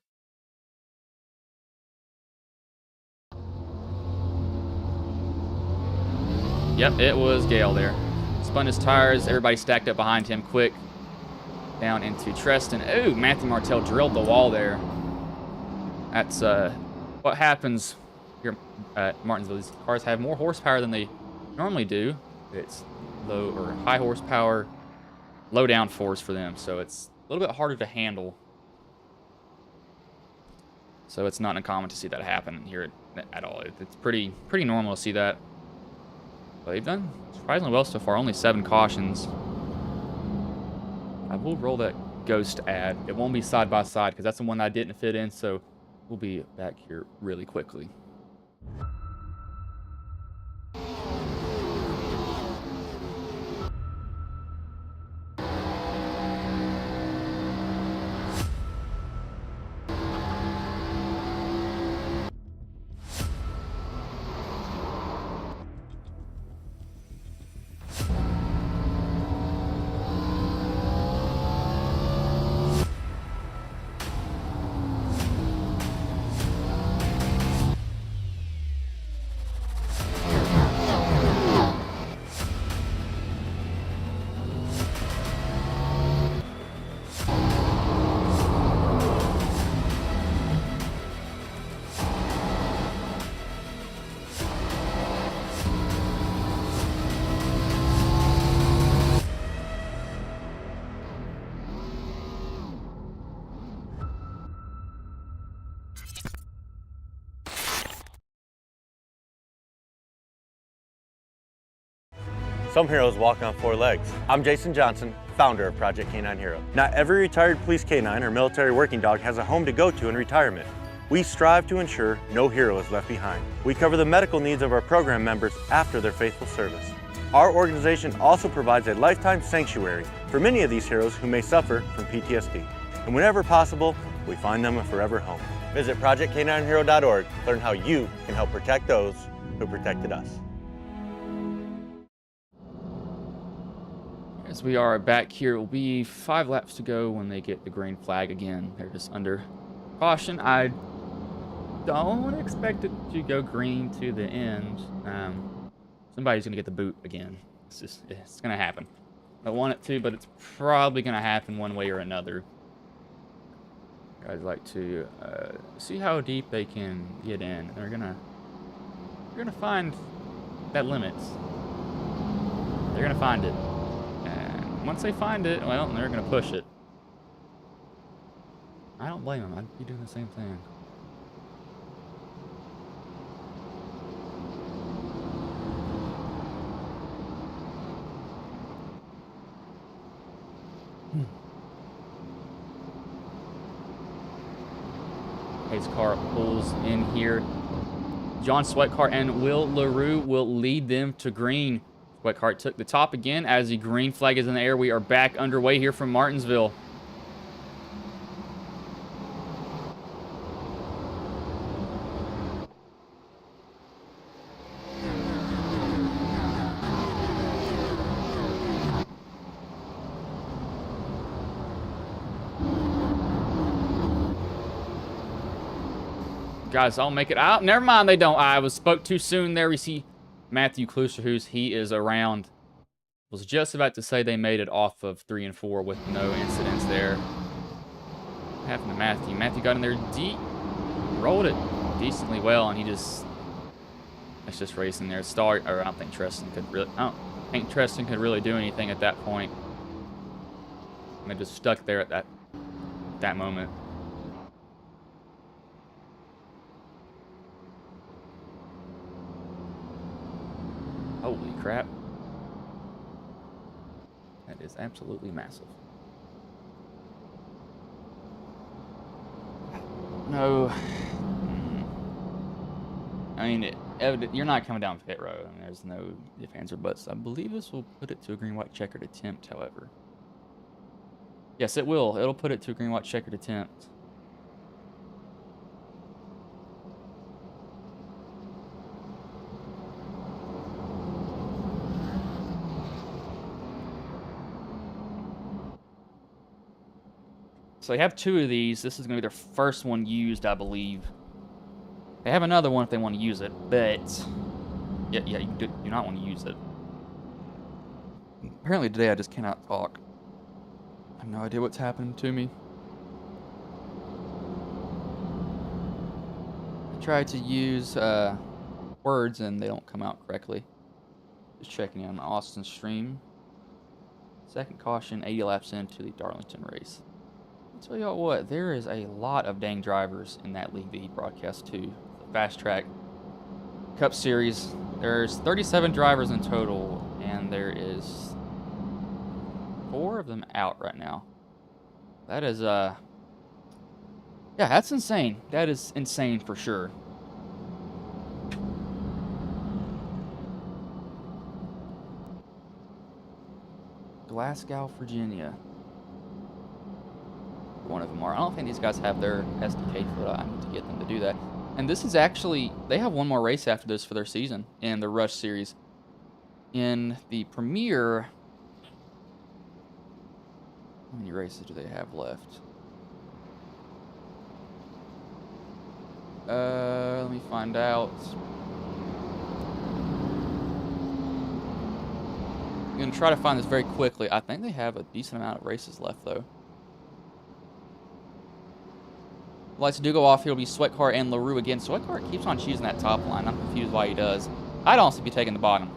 Yep, it was Gale there. Spun his tires, everybody stacked up behind him quick. Down into Treston. Ooh, Matthew Martell drilled the wall there. That's what happens here at Martinsville. These cars have more horsepower than they normally do. It's low or high horsepower, low downforce for them, so it's a little bit harder to handle. So it's not uncommon to see that happen here at all. It's pretty normal to see that. But they've done surprisingly well so far. Only 7 cautions. I will roll that ghost ad. It won't be side by side because that's the one that I didn't fit in. So we'll be back here really quickly. Some heroes walk on 4 legs. I'm Jason Johnson, founder of Project K9 Hero. Not every retired police K9 or military working dog has a home to go to in retirement. We strive to ensure no hero is left behind. We cover the medical needs of our program members after their faithful service. Our organization also provides a lifetime sanctuary for many of these heroes who may suffer from PTSD. And whenever possible, we find them a forever home. Visit ProjectK9Hero.org to learn how you can help protect those who protected us. As we are back here, it will be 5 laps to go when they get the green flag again. They're just under caution. I don't expect it to go green to the end. Somebody's going to get the boot again. It's going to happen. I want it to, but it's probably going to happen one way or another. Guys like to see how deep they can get in. They're gonna find that limit. They're gonna find it. Once they find it, well, they're going to push it. I don't blame them. I'd be doing the same thing. His car pulls in here. John Sweathart and Will LaRue will lead them to green Sweatkart took the top again as the green flag is in the air. We are back underway here from Martinsville. Guys, I'll make it out. Never mind, they don't. I spoke too soon there. We see Matthew Klusterhuis. He is around. Was just about to say they made it off of 3 and 4 with no incidents there. What happened to Matthew? Matthew got in there deep, rolled it decently well, and he just it's just racing there. Or I don't think Tristan could really do anything at that point. And they just stuck there at that moment. Holy crap. That is absolutely massive. No. I mean, you're not coming down pit road. I mean, there's no ifs, ands, or buts. I believe this will put it to a green-white checkered attempt, however. Yes, it will. It'll put it to a green-white checkered attempt. So they have 2 of these. This is going to be their first one used, I believe. They have another one if they want to use it, but yeah, you do not want to use it. Apparently today I just cannot talk. I have no idea what's happening to me. I try to use words and they don't come out correctly. Just checking in on Austin stream. Second caution, 80 laps into the Darlington race. I'll tell y'all what, there is a lot of dang drivers in that league that he broadcast to. The Fast Track Cup Series. There's 37 drivers in total, and there is 4 of them out right now. That is, yeah, that's insane. That is insane for sure. Glasgow, Virginia. One of them are. I don't think these guys have their SDK for that. I need to get them to do that. And this is actually, they have one more race after this for their season in the Rush Series. In the Premier, how many races do they have left? Let me find out. I'm going to try to find this very quickly. I think they have a decent amount of races left, though. Lights do go off. It'll be Sweatkart and LaRue again. Sweatkart keeps on choosing that top line. I'm confused why he does. I'd also be taking the bottom.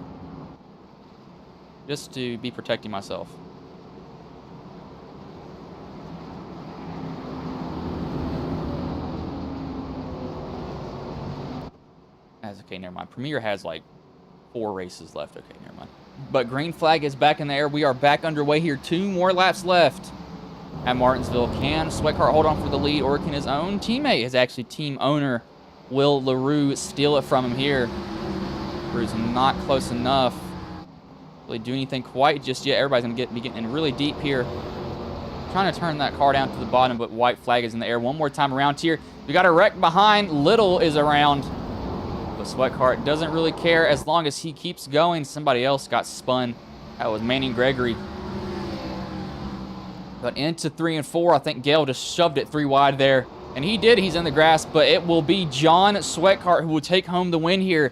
Just to be protecting myself. Okay, never mind. Premier has like 4 races left. Okay, never mind. But green flag is back in the air. We are back underway here. 2 more laps left at Martinsville. Can Sweatkart hold on for the lead, or can his own teammate, his actually team owner, Will LaRue, steal it from him here? LaRue's not close enough to really do anything quite just yet. Everybody's going to be getting really deep here. Trying to turn that car down to the bottom, but white flag is in the air. One more time around here. We got a wreck behind. Little is around. But Sweatkart doesn't really care as long as he keeps going. Somebody else got spun. That was Manning Gregory. But into 3 and 4, I think Gale just shoved it 3 wide there. And he did. He's in the grass. But it will be John Sweatkart who will take home the win here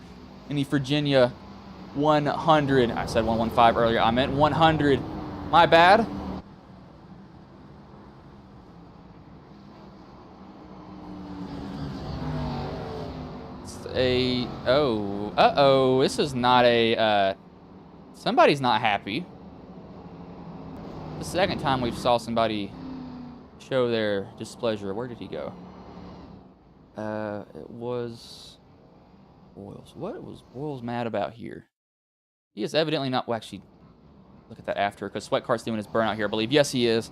in the Virginia 100. I said 115 earlier. I meant 100. My bad. This is not a, somebody's not happy. The second time we saw somebody show their displeasure. Where did he go? It was Boyles. What was Boyles mad about here? He is evidently not, well, actually, look at that after, because Sweatkart's doing his burnout here, I believe. Yes, he is.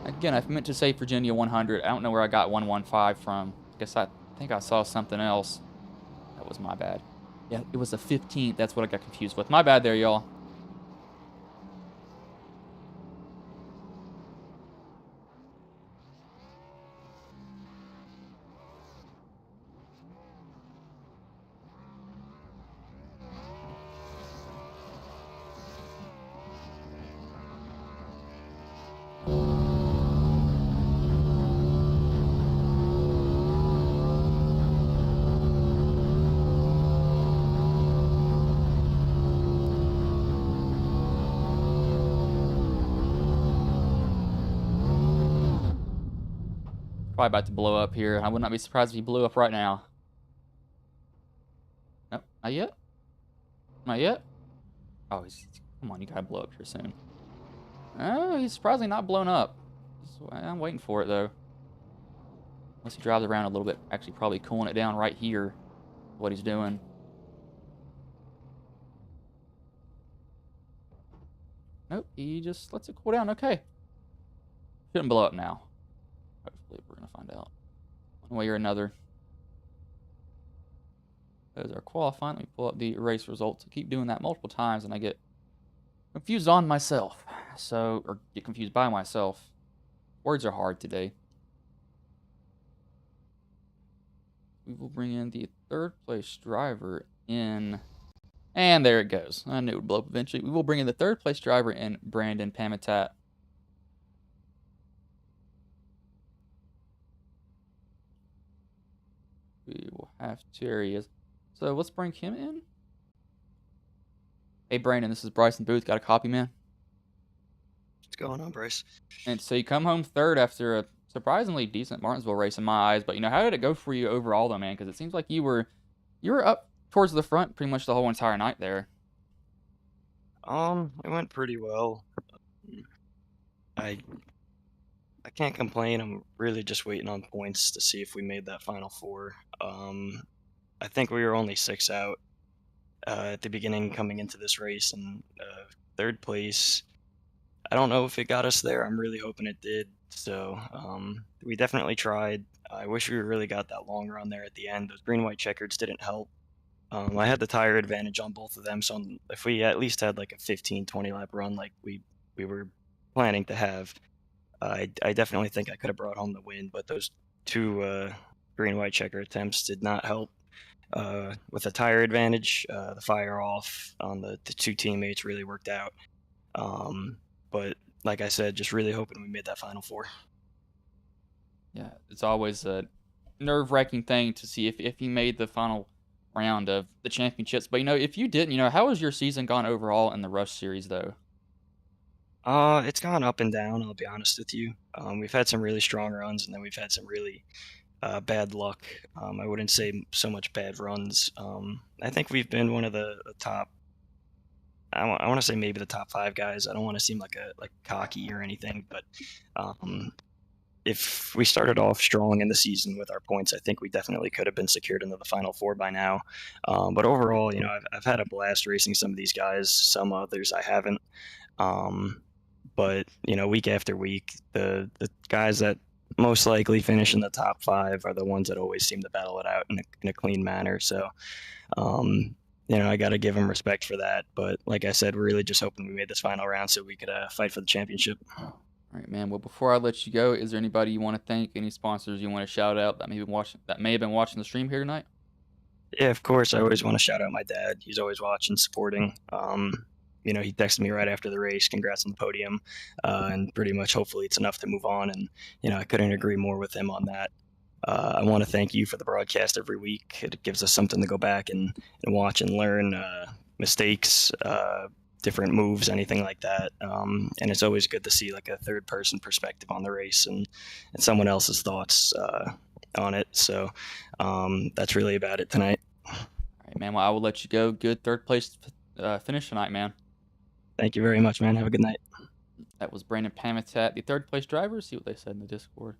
Again, I meant to say Virginia 100. I don't know where I got 115 from. I think I saw something else. That was my bad. Yeah, it was the 15th. That's what I got confused with. My bad there, y'all. Probably about to blow up here. I would not be surprised if he blew up right now. Nope, not yet. Not yet. Oh, come on, you gotta blow up here soon. Oh, he's surprisingly not blown up. I'm waiting for it though. Unless he drives around a little bit. Actually, probably cooling it down right here. What he's doing. Nope, he just lets it cool down. Okay. Shouldn't blow up now. Hopefully, we're gonna find out one way or another. There's our qualifying. Let me pull up the race results. I keep doing that multiple times, and I get confused on myself. Or get confused by myself. Words are hard today. We will bring in the third place driver in. And there it goes. I knew it would blow up eventually. We will bring in the third place driver in Brandon Pamitat. We will have two areas. So let's bring him in. Hey, Brandon, this is Bryson Booth. Got a copy, man? What's going on, Bryce? And so you come home third after a surprisingly decent Martinsville race in my eyes. But, how did it go for you overall, though, man? Because it seems like you were up towards the front pretty much the whole entire night there. It went pretty well. I can't complain. I'm really just waiting on points to see if we made that final four. I think we were only 6 out at the beginning coming into this race, and third place. I don't know if it got us there. I'm really hoping it did. So we definitely tried. I wish we really got that long run there at the end. Those green-white checkers didn't help. I had the tire advantage on both of them, so if we at least had like a 15-20 lap run like we were planning to have, I definitely think I could have brought home the win. But those two green-white checker attempts did not help. With the tire advantage, the fire off on the two teammates really worked out. But like I said, just really hoping we made that final four. Yeah, it's always a nerve-wracking thing to see if you made the final round of the championships. But, if you didn't, how has your season gone overall in the Rush Series, though? It's gone up and down, I'll be honest with you. We've had some really strong runs, and then we've had some really bad luck. I wouldn't say so much bad runs. I think we've been one of the top. I want to say maybe the top 5 guys. I don't want to seem like cocky or anything, but if we started off strong in the season with our points, I think we definitely could have been secured into the final four by now. But overall, I've had a blast racing some of these guys. Some others I haven't. But week after week, the guys that most likely finish in the top 5 are the ones that always seem to battle it out in a clean manner. So, I got to give them respect for that. But like I said, we're really just hoping we made this final round so we could fight for the championship. All right, man. Well, before I let you go, is there anybody you want to thank? Any sponsors you want to shout out that may have been watching the stream here tonight? Yeah, of course. I always want to shout out my dad. He's always watching, supporting. He texted me right after the race, congrats on the podium, and pretty much hopefully it's enough to move on. And, I couldn't agree more with him on that. I want to thank you for the broadcast every week. It gives us something to go back and watch and learn mistakes, different moves, anything like that. And it's always good to see like a third person perspective on the race and someone else's thoughts on it. So that's really about it tonight. All right, man. Well, I will let you go. Good third place finish tonight, man. Thank you very much, man. Have a good night. That was Brandon Pamitat, the third place driver. See what they said in the Discord.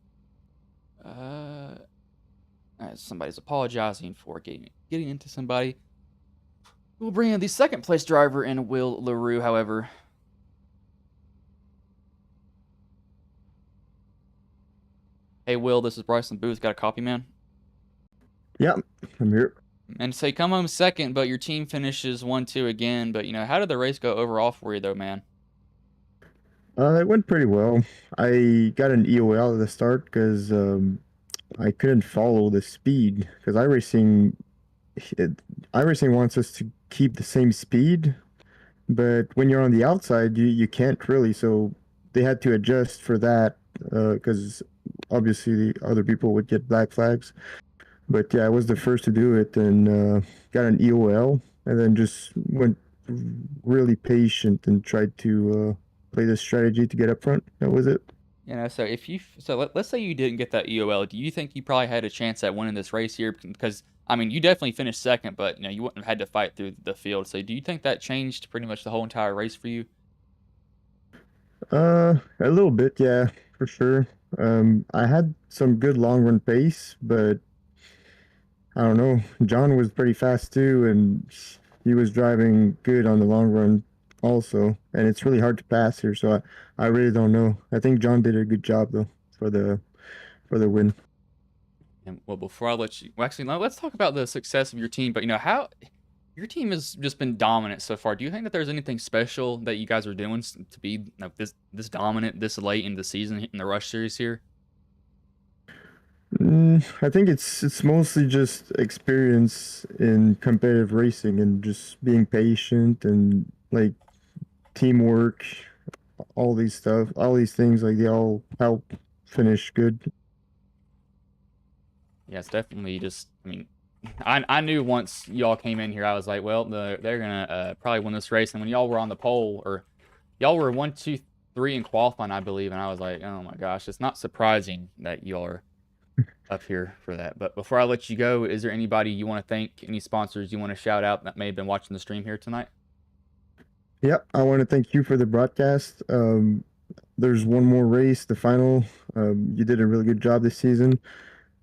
Somebody's apologizing for getting into somebody. We'll bring in the second place driver in Will LaRue, however. Hey, Will, this is Bryson Booth. Got a copy, man? Yeah, I'm here. And say come home second, but your team finishes 1-2 again. But how did the race go overall for you, though, man? It went pretty well. I got an EOL at the start because I couldn't follow the speed because iRacing wants us to keep the same speed, but when you're on the outside, you can't really. So they had to adjust for that because obviously the other people would get black flags. But yeah, I was the first to do it and got an EOL, and then just went really patient and tried to play the strategy to get up front. That was it. So let's say you didn't get that EOL, do you think you probably had a chance at winning this race here? Because you definitely finished second, but you wouldn't have had to fight through the field. So do you think that changed pretty much the whole entire race for you? A little bit, yeah, for sure. I had some good long run pace, but I don't know. John was pretty fast too, and he was driving good on the long run also. And it's really hard to pass here, so I really don't know. I think John did a good job though for the win. And well, before I let you, well, actually, let's talk about the success of your team. But how your team has just been dominant so far. Do you think that there's anything special that you guys are doing to be this dominant this late in the season in the Rush Series here? I think it's mostly just experience in competitive racing and just being patient and like teamwork, all these things, like they all help finish good. Yeah, it's definitely just. I knew once y'all came in here, I was like, well, they're gonna probably win this race. And when y'all were on the pole, or y'all were 1, 2, 3 in qualifying, I believe, and I was like, oh my gosh, it's not surprising that y'all are up here for that. But before I let you go, is there anybody you want to thank, any sponsors you want to shout out that may have been watching the stream here tonight? Yep, I want to thank you for the broadcast. There's one more race, the final. You did a really good job this season.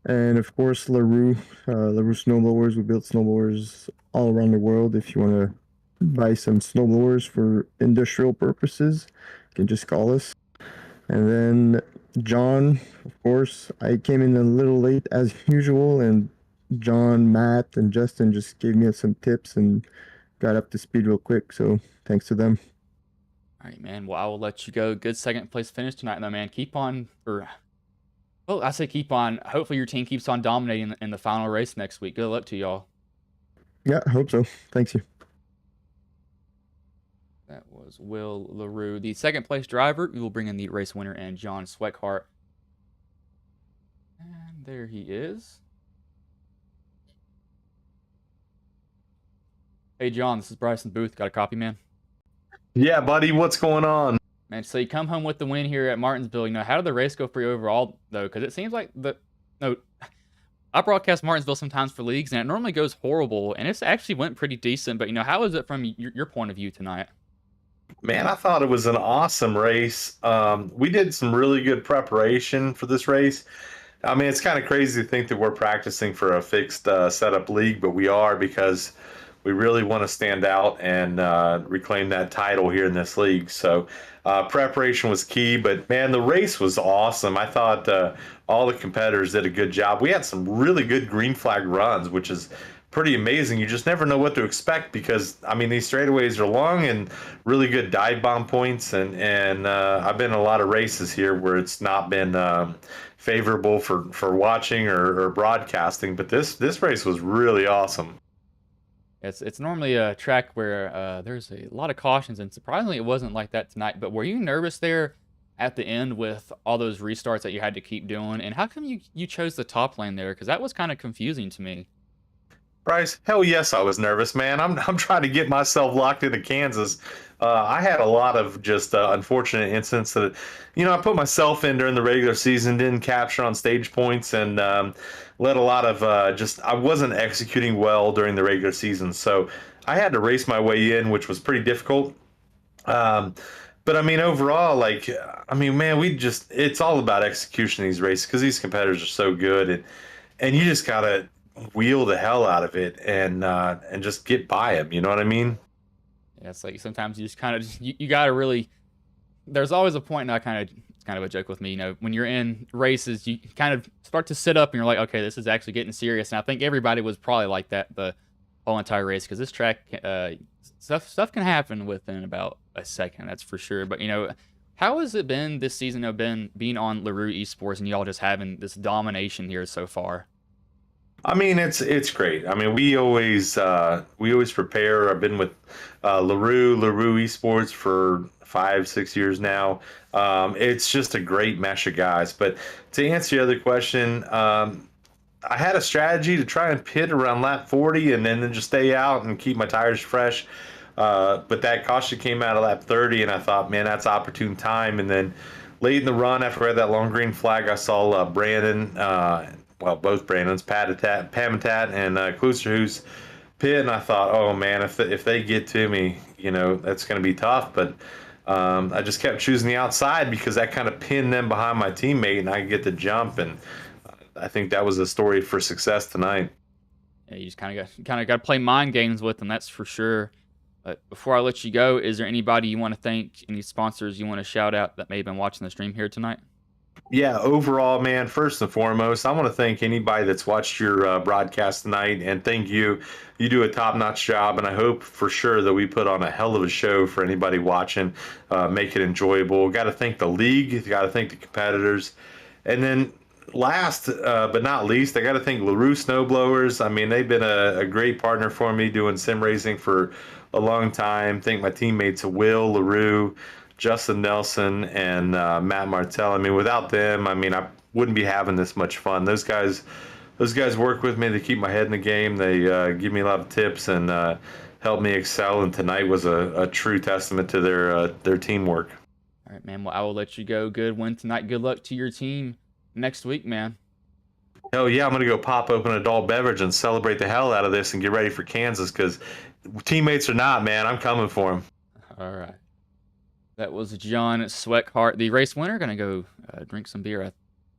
And of course, LaRue Snowblowers. We built snowblowers all around the world. If you want to buy some snowblowers for industrial purposes, you can just call us. And then John, of course, I came in a little late as usual, and John, Matt, and Justin just gave me some tips and got up to speed real quick. So thanks to them. All right, man. Well, I will let you go. Good second place finish tonight, though, man. Keep on, well, I say keep on. Hopefully your team keeps on dominating in the final race next week. Good luck to y'all. Yeah, I hope so. Thanks you. That was Will LaRue. The second place driver, we will bring in the race winner and John Sweckhart. And there he is. Hey, John, this is Bryson Booth. Got a copy, man? Yeah, buddy, what's going on? Man, so you come home with the win here at Martinsville. How did the race go for you overall, though? Because it seems like I broadcast Martinsville sometimes for leagues, and it normally goes horrible, and it actually went pretty decent. But, how is it from your point of view tonight? Man, I thought it was an awesome race. We did some really good preparation for this race. It's kind of crazy to think that we're practicing for a fixed setup league, but we are, because we really want to stand out and reclaim that title here in this league. So preparation was key, but man, the race was awesome. I thought all the competitors did a good job. We had some really good green flag runs, which is pretty amazing. You just never know what to expect because, these straightaways are long and really good dive bomb points. And I've been in a lot of races here where it's not been favorable for watching or broadcasting, but this race was really awesome. It's normally a track where there's a lot of cautions, and surprisingly, it wasn't like that tonight. But were you nervous there at the end with all those restarts that you had to keep doing? And how come you chose the top lane there? Because that was kind of confusing to me. Bryce, hell yes, I was nervous, man. I'm trying to get myself locked into Kansas. I had a lot of just unfortunate incidents that, I put myself in during the regular season, didn't capture on stage points, and let a lot of I wasn't executing well during the regular season. So I had to race my way in, which was pretty difficult. But overall, man, it's all about execution in these races because these competitors are so good, and you just gotta wheel the hell out of it and just get by them. You know what I mean? Yeah, it's like sometimes you just kind of you gotta really. There's always a point, and it's kind of a joke with me. You know, when you're in races, you kind of start to sit up and you're like, okay, this is actually getting serious. And I think everybody was probably like that the whole entire race, because this track, stuff can happen within about a second, that's for sure. But, you know, how has it been this season, being on LaRue Esports and y'all just having this domination here so far? I mean, it's great. I mean, we always prepare. I've been with LaRue Esports for 5-6 years now. It's just a great mesh of guys. But to answer your other question, I had a strategy to try and pit around lap 40 and then just stay out and keep my tires fresh. But that caution came out of lap 30, and I thought, man, that's opportune time. And then late in the run, after I had that long green flag, I saw Brandon, both Brandons, Pamitat and Kluser, who's pit, and I thought, oh man, if they get to me, you know, that's going to be tough. But I just kept choosing the outside because that kind of pinned them behind my teammate, and I could get the jump. And I think that was a story for success tonight. Yeah, you just kind of got to play mind games with them, that's for sure. But before I let you go, is there anybody you want to thank, any sponsors you want to shout out that may have been watching the stream here tonight? Yeah, overall, man, first and foremost, I want to thank anybody that's watched your broadcast tonight, and thank you. You do a top-notch job, and I hope for sure that we put on a hell of a show for anybody watching, make it enjoyable. Got to thank the league, got to thank the competitors, and then last but not least, I got to thank LaRue Snowblowers. I mean, they've been a great partner for me doing sim racing for a long time. Thank my teammates Will, LaRue, Justin Nelson, and Matt Martell. I mean, without them, I mean, I wouldn't be having this much fun. Those guys work with me to keep my head in the game. They give me a lot of tips and help me excel. And tonight was a true testament to their teamwork. All right, man. Well, I will let you go. Good win tonight. Good luck to your team next week, man. Hell yeah, I'm going to go pop open an adult beverage and celebrate the hell out of this and get ready for Kansas, because teammates or not, man, I'm coming for them. All right. That was John Sweathart, the race winner. Going to go drink some beer, I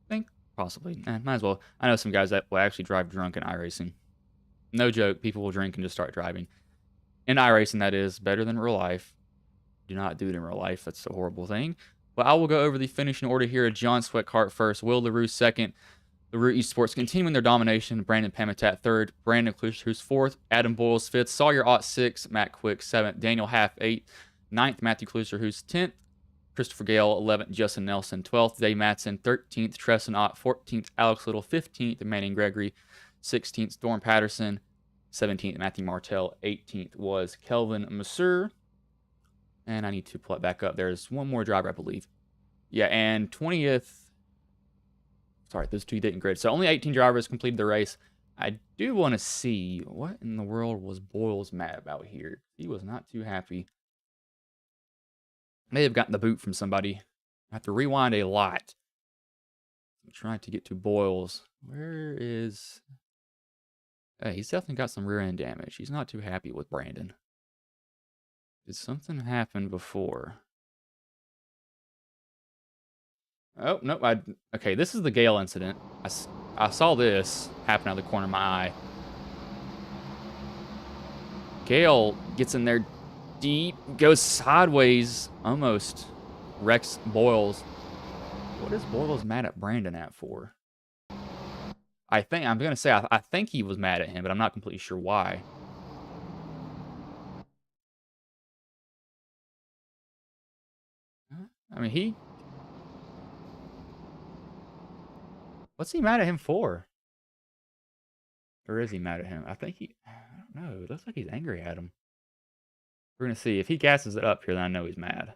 think, possibly. Might as well. I know some guys that will actually drive drunk in iRacing. No joke, people will drink and just start driving. In iRacing, that is better than real life. Do not do it in real life. That's a horrible thing. But I will go over the finishing order here. John Sweathart first, Will LaRue second, LaRue Esports continuing their domination, Brandon Pamitat third, Brandon Klush, who's fourth, Adam Boyles fifth, Sawyer Ott sixth, Matt Quick seventh, Daniel Half eighth, ninth, Matthew Kluser, who's 10th, Christopher Gale 11th, Justin Nelson 12th, Dave Matson 13th, Tresson Ott 14th, Alex Little 15th, Manning Gregory 16th, Storm Patterson 17th, Matthew Martell 18th was Kelvin Masur. And I need to pull it back up. There's one more driver, I believe. Yeah, and 20th. Sorry, those two didn't grid. So only 18 drivers completed the race. I do want to see what in the world was Boyles mad about here. He was not too happy. May have gotten the boot from somebody. I have to rewind a lot. I'm trying to get to Boyles. Where is... Hey, he's definitely got some rear end damage. He's not too happy with Brandon. Did something happen before? Oh, no. Okay, this is the Gale incident. I saw this happen out of the corner of my eye. Gale gets in there deep, goes sideways, almost wrecks Boyles. What is Boyles mad at Brandon at for? I'm going to say, I think he was mad at him, but I'm not completely sure why. I mean, what's he mad at him for? Or is he mad at him? I don't know. It looks like he's angry at him. We're going to see. If he gasses it up here, then I know he's mad.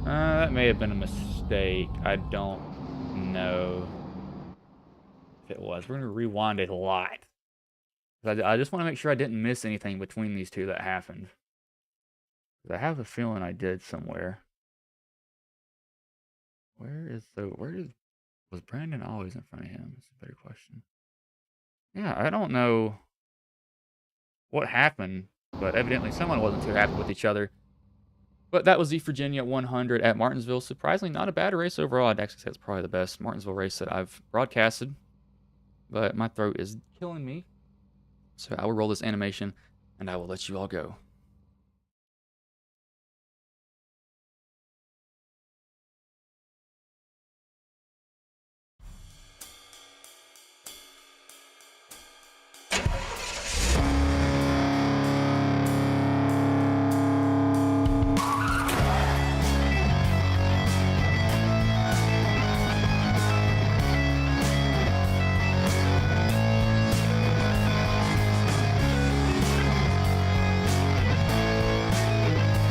That may have been a mistake. I don't know if it was. We're going to rewind it a lot. I just want to make sure I didn't miss anything between these two that happened. I have a feeling I did somewhere. Was Brandon always in front of him? That's a better question. Yeah, I don't know what happened, but evidently someone wasn't too happy with each other. But that was the Virginia 100 at Martinsville. Surprisingly, not a bad race overall. I'd actually say it's probably the best Martinsville race that I've broadcasted. But my throat is killing me. So I will roll this animation, and I will let you all go.